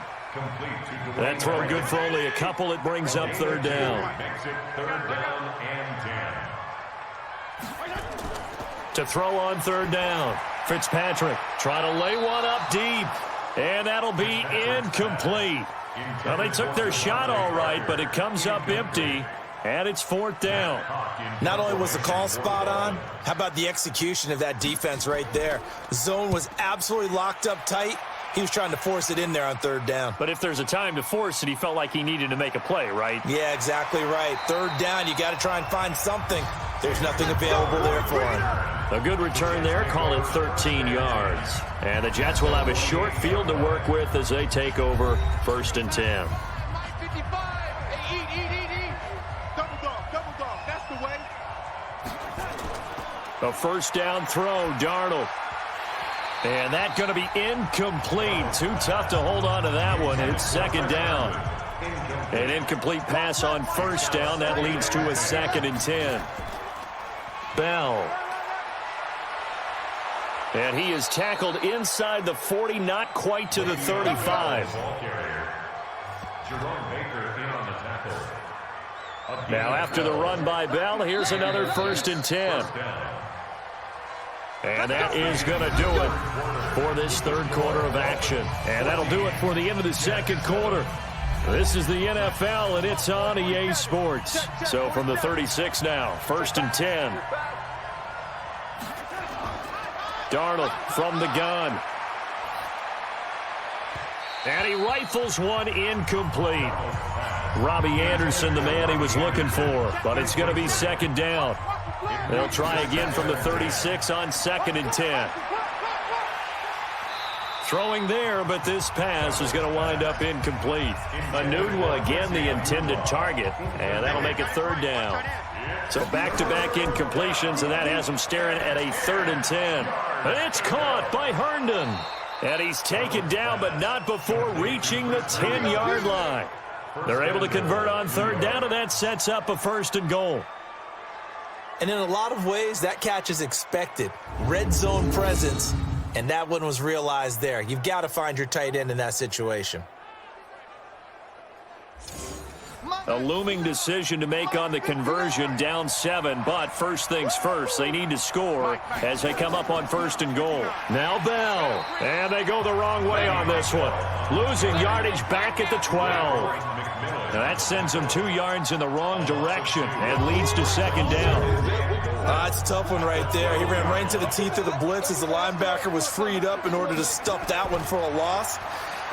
That throw good for only a couple. It brings up third down. To throw on third down, Fitzpatrick trying to lay one up deep, and that'll be incomplete. Well, they took their shot all right, but it comes up empty, and it's fourth down. Not only was the call spot on, how about the execution of that defense right there? The zone was absolutely locked up tight. He was trying to force it in there on third down. But if there's a time to force it, he felt like he needed to make a play, right? Yeah, exactly right. Third down, you got to try and find something. There's nothing available there for him. A good return there, call it 13 yards. And the Jets will have a short field to work with as they take over first and 10. A first down throw, Darnold. And that's going to be incomplete. Too tough to hold on to that one. It's second down. An incomplete pass on first down. That leads to a second and 10. Bell. And he is tackled inside the 40, not quite to the 35. Now after the run by Bell, here's another first and 10. And that is going to do it for this third quarter of action. And that'll do it for the end of the second quarter. This is the NFL, and it's on EA Sports. So from the 36 now, first and 10. Darnold from the gun. And he rifles one incomplete. Robbie Anderson, the man he was looking for, but it's going to be second down. They'll try again from the 36 on second and 10. Throwing there, but this pass is going to wind up incomplete. Anunwa again the intended target, and that'll make it third down. So back-to-back incompletions, and that has him staring at a third and 10. And it's caught by Herndon. And he's taken down, but not before reaching the 10-yard line. They're able to convert on third down, and that sets up a first and goal. And in a lot of ways, that catch is expected. Red zone presence, and that one was realized there. You've got to find your tight end in that situation. A looming decision to make on the conversion, down 7, but first things first, they need to score as they come up on first and goal. Now Bell, and they go the wrong way on this one. Losing yardage back at the 12. Now that sends them 2 yards in the wrong direction and leads to second down. That's a tough one right there. He ran right into the teeth of the blitz as the linebacker was freed up in order to stuff that one for a loss.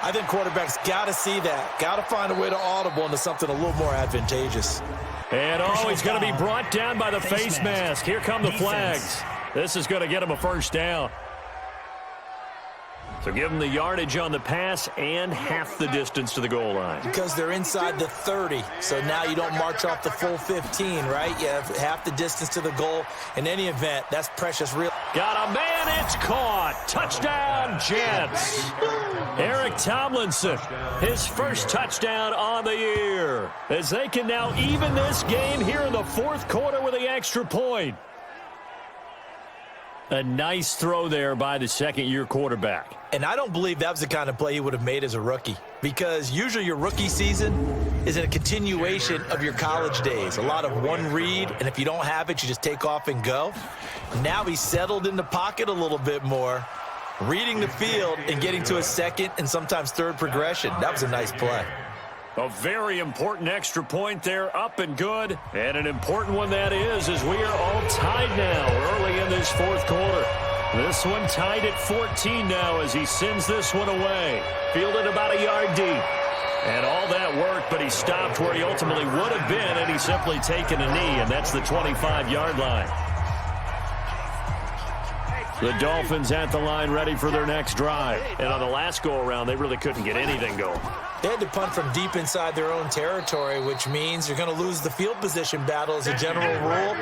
I think quarterbacks got to see that. Got to find a way to audible into something a little more advantageous. And he's going to be brought down by the face mask. Here come the flags. This is going to get him a first down. So give them the yardage on the pass and half the distance to the goal line. Because they're inside the 30, so now you don't march off the full 15, right? You have half the distance to the goal. In any event, that's precious real. Got a man, it's caught. Touchdown, Jets. Eric Tomlinson, his first touchdown on the year, as they can now even this game here in the fourth quarter with the extra point. A nice throw there by the second-year quarterback. And I don't believe that was the kind of play he would have made as a rookie, because usually your rookie season is a continuation of your college days. A lot of one read, and if you don't have it, you just take off and go. Now he's settled in the pocket a little bit more, reading the field and getting to a second and sometimes third progression. That was a nice play. A very important extra point there, up and good. And an important one that is, as we are all tied now early in this fourth quarter. This one tied at 14 now as he sends this one away. Fielded about a yard deep. And all that worked, but he stopped where he ultimately would have been, and he's simply taken a knee, and that's the 25-yard line. The Dolphins at the line ready for their next drive. And on the last go-around, they really couldn't get anything going. They had to punt from deep inside their own territory, which means you're going to lose the field position battle as a general rule.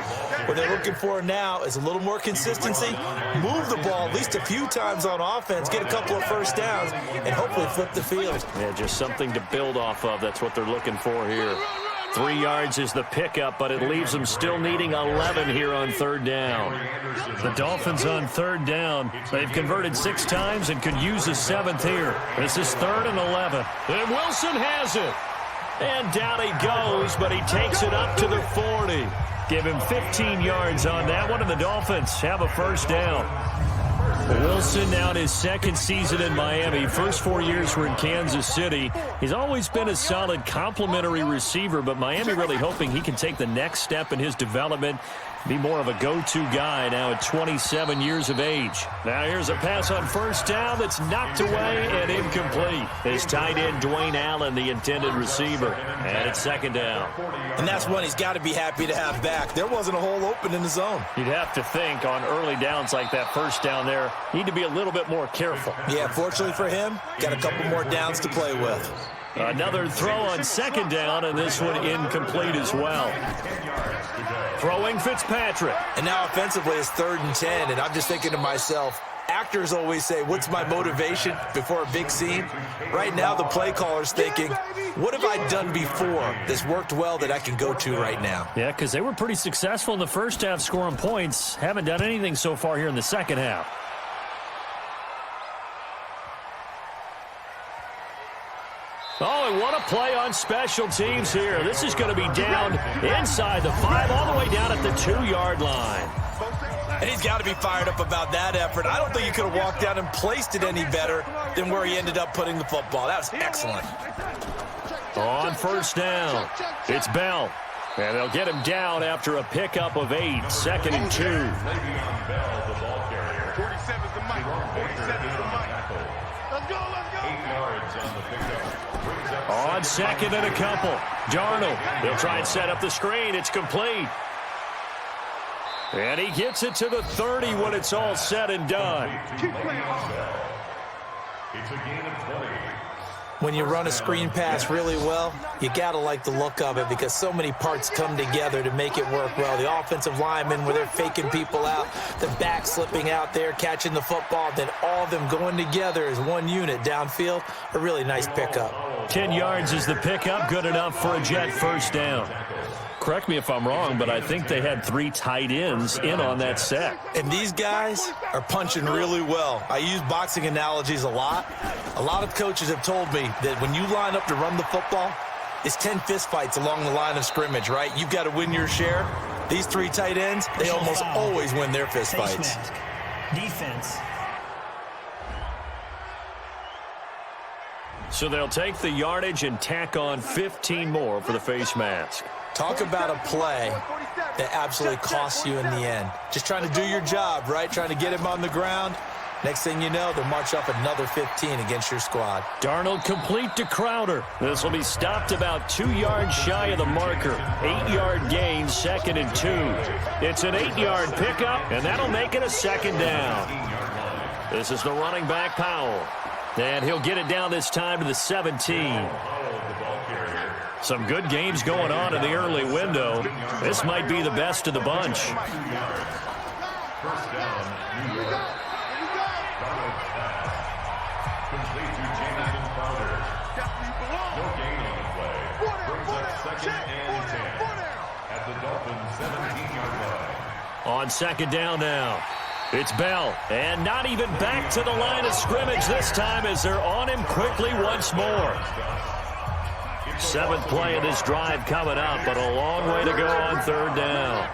What they're looking for now is a little more consistency, move the ball at least a few times on offense, get a couple of first downs, and hopefully flip the field. Yeah, just something to build off of. That's what they're looking for here. 3 yards is the pickup, but it leaves them still needing 11 here on third down. The Dolphins on third down. They've converted 6 times and could use a 7th here. This is 3rd and 11. And Wilson has it. And down he goes, but he takes it up to the 40. Give him 15 yards on that one, and the Dolphins have a first down. Wilson now in his second season in Miami. First 4 years were in Kansas City. He's always been a solid complementary receiver, but Miami really hoping he can take the next step in his development, be more of a go-to guy now at 27 years of age. Now here's a pass on first down that's knocked away and incomplete. His tight end, Dwayne Allen, the intended receiver. And it's second down. And that's one he's got to be happy to have back. There wasn't a hole open in the zone. You'd have to think on early downs like that first down there, need to be a little bit more careful. Yeah, fortunately for him, got a couple more downs to play with. Another throw on second down, and this one incomplete as well. Throwing Fitzpatrick. And now offensively it's 3rd and 10, and I'm just thinking to myself, actors always say, what's my motivation before a big scene? Right now the play caller's thinking, what have I done before that's worked well that I can go to right now? Yeah, because they were pretty successful in the first half scoring points. Haven't done anything so far here in the second half. Oh, and what a play on special teams here. This is going to be down inside the 5, all the way down at the 2-yard line. And he's got to be fired up about that effort. I don't think he could have walked down and placed it any better than where he ended up putting the football. That was excellent. On first down, it's Bell. And they'll get him down after a pickup of 8, 2nd and 2. Le'Veon Bell, the ball carrier. 47's the mic. 47's the mic. Let's go, let's go. 8 yards on the pickup. On second and a couple. Darnold, he'll try and set up the screen. It's complete. And he gets it to the 30 when it's all said and done. Keep playing hard. It's a gain of 20. When you run a screen pass really well, you got to like the look of it because so many parts come together to make it work well. The offensive linemen, where they're faking people out, the back slipping out there, catching the football, then all of them going together as one unit downfield. A really nice pickup. 10 yards is the pickup, good enough for a Jet first down. Correct me if I'm wrong, but I think they had 3 tight ends in on that set. And these guys are punching really well. I use boxing analogies a lot. A lot of coaches have told me that when you line up to run the football, it's 10 fistfights along the line of scrimmage, right? You've got to win your share. These 3 tight ends, they almost always win their fistfights. Defense. So they'll take the yardage and tack on 15 more for the face mask. Talk about a play that absolutely costs you in the end. Just trying to do your job, right? Trying to get him on the ground. Next thing you know, they'll march up another 15 against your squad. Darnold complete to Crowder. This will be stopped about 2 yards shy of the marker. 8-yard gain, 2nd and 2. It's an 8-yard pickup, and that'll make it a second down. This is the running back, Powell. And he'll get it down this time to the 17. Some good games going on in the early window. This might be the best of the bunch. First down, New York. Complete to Jamison Crowder. No gain on the play. Brings up second and 10 at the Dolphins' 17-yard line. On second down now, it's Bell. And not even back to the line of scrimmage this time as they're on him quickly once more. 7th play of this drive coming up, but a long way to go on third down.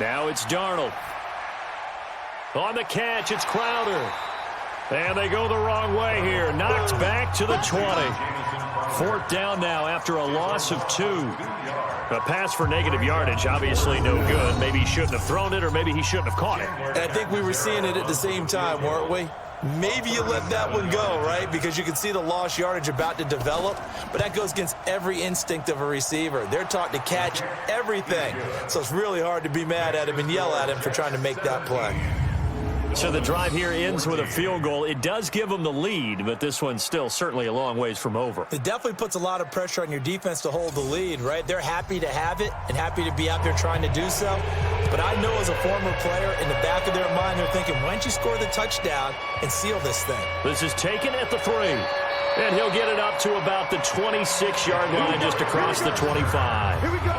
Now it's Darnold. On the catch, it's Crowder. And they go the wrong way here. Knocked back to the 20. 4th down now after a loss of 2. A pass for negative yardage, obviously no good. Maybe he shouldn't have thrown it, or maybe he shouldn't have caught it. And I think we were seeing it at the same time, weren't we? Maybe you let that one go, right? Because you can see the lost yardage about to develop. But that goes against every instinct of a receiver. They're taught to catch everything. So it's really hard to be mad at him and yell at him for trying to make that play. So the drive here ends with a field goal. It does give them the lead, but this one's still certainly a long ways from over. It definitely puts a lot of pressure on your defense to hold the lead, right? They're happy to have it and happy to be out there trying to do so. But I know as a former player, in the back of their mind, they're thinking, why don't you score the touchdown and seal this thing? This is taken at the 3. And he'll get it up to about the 26-yard line, just across the 25. Here we go.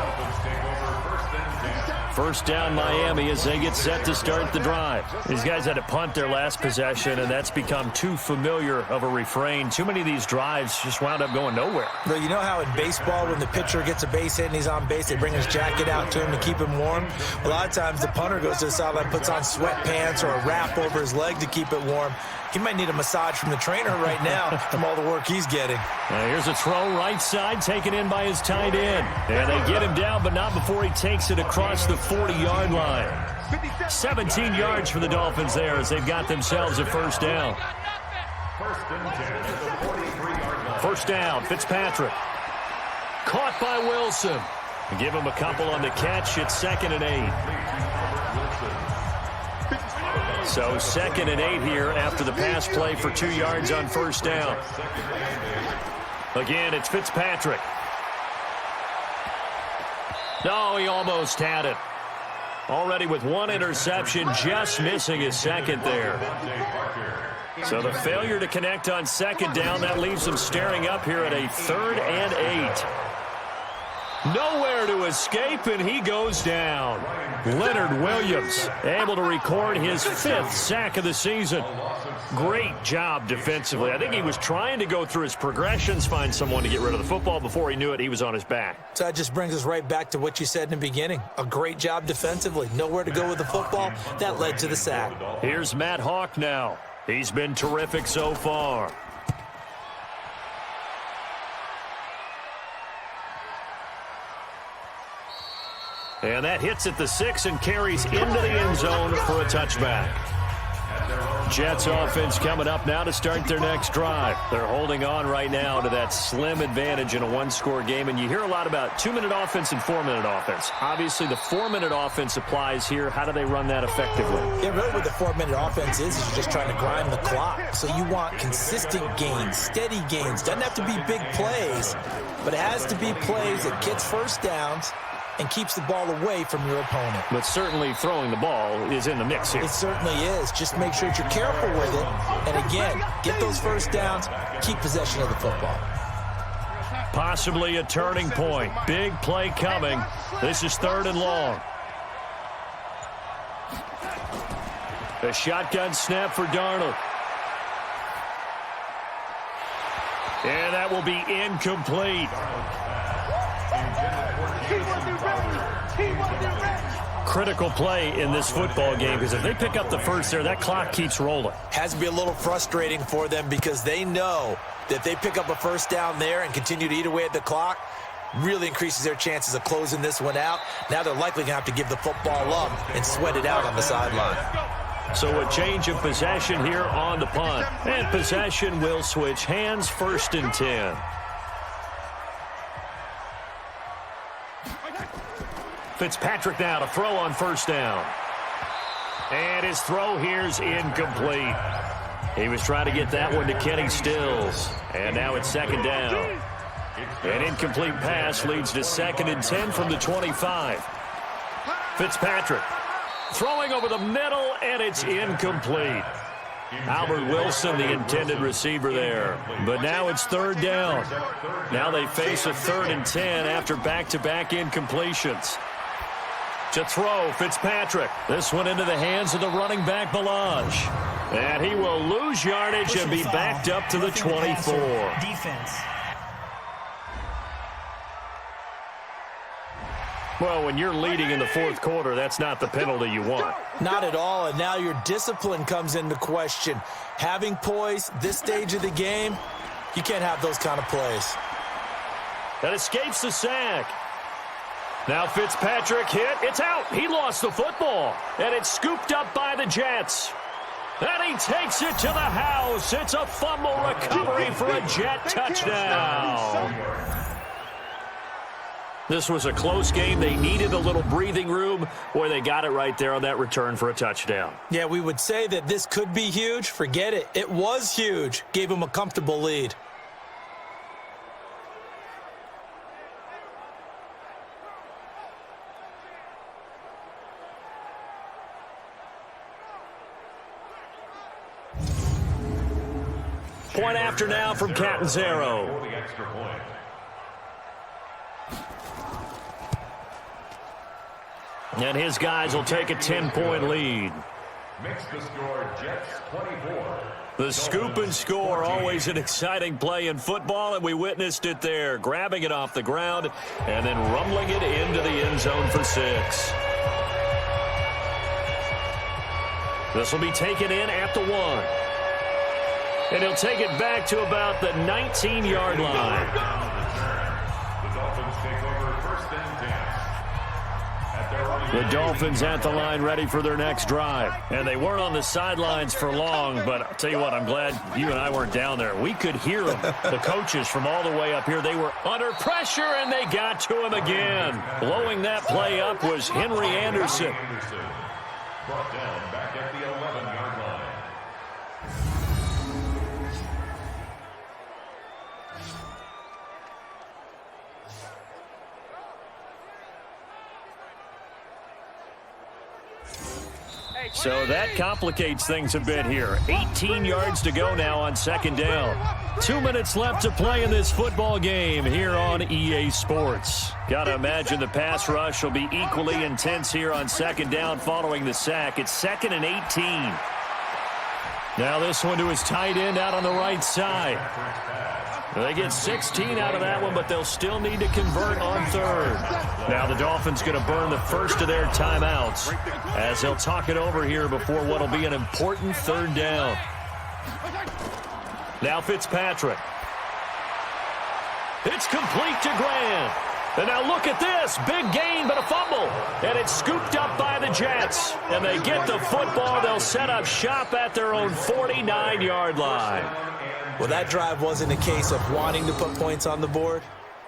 First down Miami as they get set to start the drive. These guys had to punt their last possession, and that's become too familiar of a refrain. Too many of these drives just wound up going nowhere. Well, you know how in baseball, when the pitcher gets a base hit and he's on base, they bring his jacket out to him to keep him warm? A lot of times the punter goes to the sideline, puts on sweatpants or a wrap over his leg to keep it warm. He might need a massage from the trainer right now from all the work he's getting. Here's a throw right side taken in by his tight end. And they get him down, but not before he takes it across the 40-yard line. 17 yards for the Dolphins there as they've got themselves a first down. First down, Fitzpatrick. Caught by Wilson. Give him a couple on the catch. It's 2nd and 8. So 2nd and 8 here after the pass play for 2 yards on first down. Again, it's Fitzpatrick. No, he almost had it. Already with 1 interception, just missing his 2nd there. So the failure to connect on 2nd down, that leaves them staring up here at a 3rd and 8. Nowhere to escape, and he goes down. Leonard Williams able to record his 5th sack of the season. Great job defensively. I think he was trying to go through his progressions, find someone to get rid of the football. Before he knew it, he was on his back. So that just brings us right back to what you said in the beginning. A great job defensively. Nowhere to go with the football. That led to the sack. Here's Matt Hawk now. He's been terrific so far. And that hits at the 6 and carries into the end zone for a touchback. Jets offense coming up now to start their next drive. They're holding on right now to that slim advantage in a 1-score game. And you hear a lot about 2-minute offense and 4-minute offense. Obviously, the 4-minute offense applies here. How do they run that effectively? Yeah, really what the 4-minute offense is you're just trying to grind the clock. So you want consistent gains, steady gains. Doesn't have to be big plays, but it has to be plays that gets first downs and keeps the ball away from your opponent. But certainly throwing the ball is in the mix here. It certainly is. Just make sure that you're careful with it. And again, get those first downs, keep possession of the football. Possibly a turning point. Big play coming. This is 3rd and long. A shotgun snap for Darnold. And that will be incomplete. Critical play in this football game because if they pick up the first there, that clock keeps rolling. Has to be a little frustrating for them because they know that if they pick up a first down there and continue to eat away at the clock, really increases their chances of closing this one out. Now they're likely going to have to give the football up and sweat it out on the sideline. So a change of possession here on the punt. And possession will switch hands, 1st and 10. Fitzpatrick now to throw on first down. And his throw here's incomplete. He was trying to get that one to Kenny Stills. And now it's second down. An incomplete pass leads to 2nd and 10 from the 25. Fitzpatrick throwing over the middle, and it's incomplete. Albert Wilson, the intended receiver there. But now it's 3rd down. Now they face a 3rd and 10 after back-to-back incompletions. To throw, Fitzpatrick. This one into the hands of the running back, Balaj. And he will lose yardage and be backed up to the 24. Defense. Well, when you're leading in the 4th quarter, that's not the penalty you want. Not at all, and now your discipline comes into question. Having poise this stage of the game, you can't have those kind of plays. That escapes the sack. Now Fitzpatrick hit. It's out. He lost the football, and it's scooped up by the Jets. And he takes it to the house. It's a fumble recovery for a Jet touchdown. This was a close game. They needed a little breathing room. Boy, they got it right there on that return for a touchdown. Yeah, we would say that this could be huge. Forget it. It was huge. Gave him a comfortable lead. Point after now from Catanzaro. For the extra point. And his guys will take a 10-point lead. Makes the score Jets 24. The scoop and score, always an exciting play in football, and we witnessed it there. Grabbing it off the ground and then rumbling it into the end zone for 6. This will be taken in at the 1. And he'll take it back to about the 19-yard line. The Dolphins take over 1st and 10. The Dolphins at the line ready for their next drive. And they weren't on the sidelines for long, but I'll tell you what, I'm glad you and I weren't down there. We could hear them, the coaches from all the way up here. They were under pressure, and they got to him again. Blowing that play up was Henry Anderson. Brought down back at the 11-yard line. So that complicates things a bit here. 18 yards to go now on 2nd down. 2 minutes left to play in this football game here on EA Sports. Got to imagine the pass rush will be equally intense here on 2nd down following the sack. It's 2nd and 18. Now this one to his tight end out on the right side. They get 16 out of that one, but they'll still need to convert on 3rd. Now the Dolphins going to burn the first of their timeouts as they'll talk it over here before what will be an important 3rd down. Now Fitzpatrick. It's complete to Grant. And now look at this. Big gain, but a fumble. And it's scooped up by the Jets. And they get the football. They'll set up shop at their own 49-yard line. Well, that drive wasn't a case of wanting to put points on the board.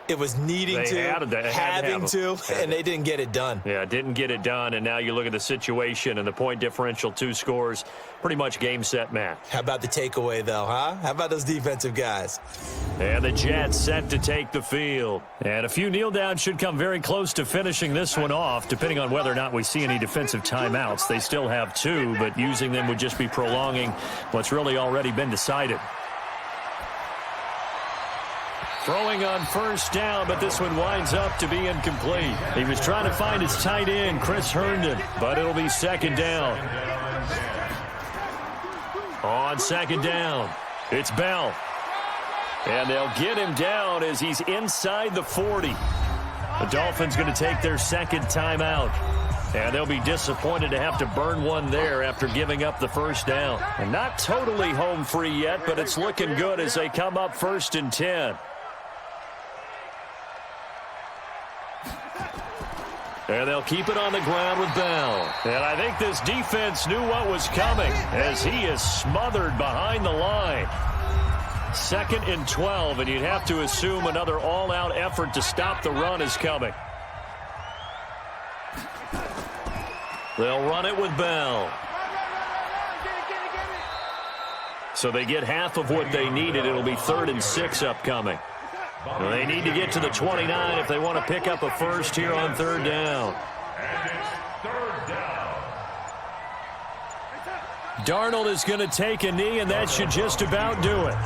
It was needing having to, and they didn't get it done. Yeah, didn't get it done, and now you look at the situation and the point differential, 2 scores, pretty much game, set, match. How about the takeaway, though, huh? How about those defensive guys? And the Jets set to take the field. And a few kneel downs should come very close to finishing this one off, depending on whether or not we see any defensive timeouts. They still have 2, but using them would just be prolonging what's really already been decided. Throwing on 1st down, but this one winds up to be incomplete. He was trying to find his tight end, Chris Herndon, but it'll be 2nd down. On 2nd down, it's Bell. And they'll get him down as he's inside the 40. The Dolphins going to take their 2nd timeout. And they'll be disappointed to have to burn one there after giving up the 1st down. And not totally home free yet, but it's looking good as they come up 1st and 10. And they'll keep it on the ground with Bell. And I think this defense knew what was coming as he is smothered behind the line. 2nd and 12, and you'd have to assume another all-out effort to stop the run is coming. They'll run it with Bell. So they get half of what they needed. It'll be 3rd and 6 upcoming. Well, they need to get to the 29 if they want to pick up a first here on 3rd down. And it's 3rd down. Darnold is going to take a knee, and that should just about do it.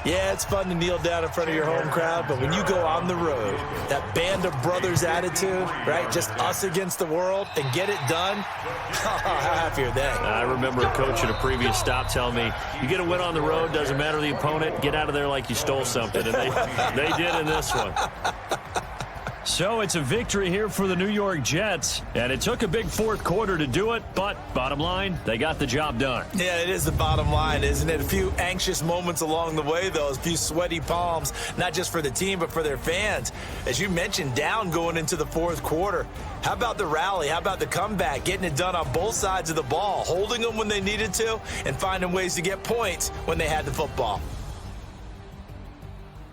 Yeah, it's fun to kneel down in front of your home crowd, but when you go on the road, that band of brothers attitude, right, just us against the world, and get it done, how happy are they? I remember a coach at a previous stop telling me, you get a win on the road, doesn't matter the opponent, get out of there like you stole something, and they did in this one. So it's a victory here for the New York Jets, and it took a big 4th quarter to do it, but bottom line, they got the job done. Yeah, it is the bottom line, isn't it? A few anxious moments along the way, though, a few sweaty palms, not just for the team, but for their fans. As you mentioned, down going into the 4th quarter. How about the rally? How about the comeback? Getting it done on both sides of the ball, holding them when they needed to, and finding ways to get points when they had the football.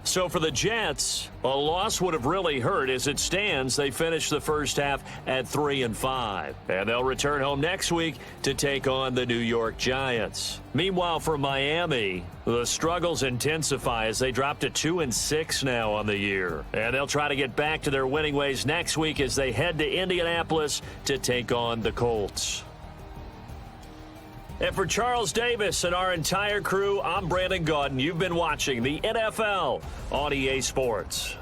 So for the Jets, a loss would have really hurt. As it stands, they finished the first half at 3-5. And they'll return home next week to take on the New York Giants. Meanwhile, for Miami, the struggles intensify as they drop to 2-6 now on the year. And they'll try to get back to their winning ways next week as they head to Indianapolis to take on the Colts. And for Charles Davis and our entire crew, I'm Brandon Gaudin. You've been watching the NFL on EA Sports.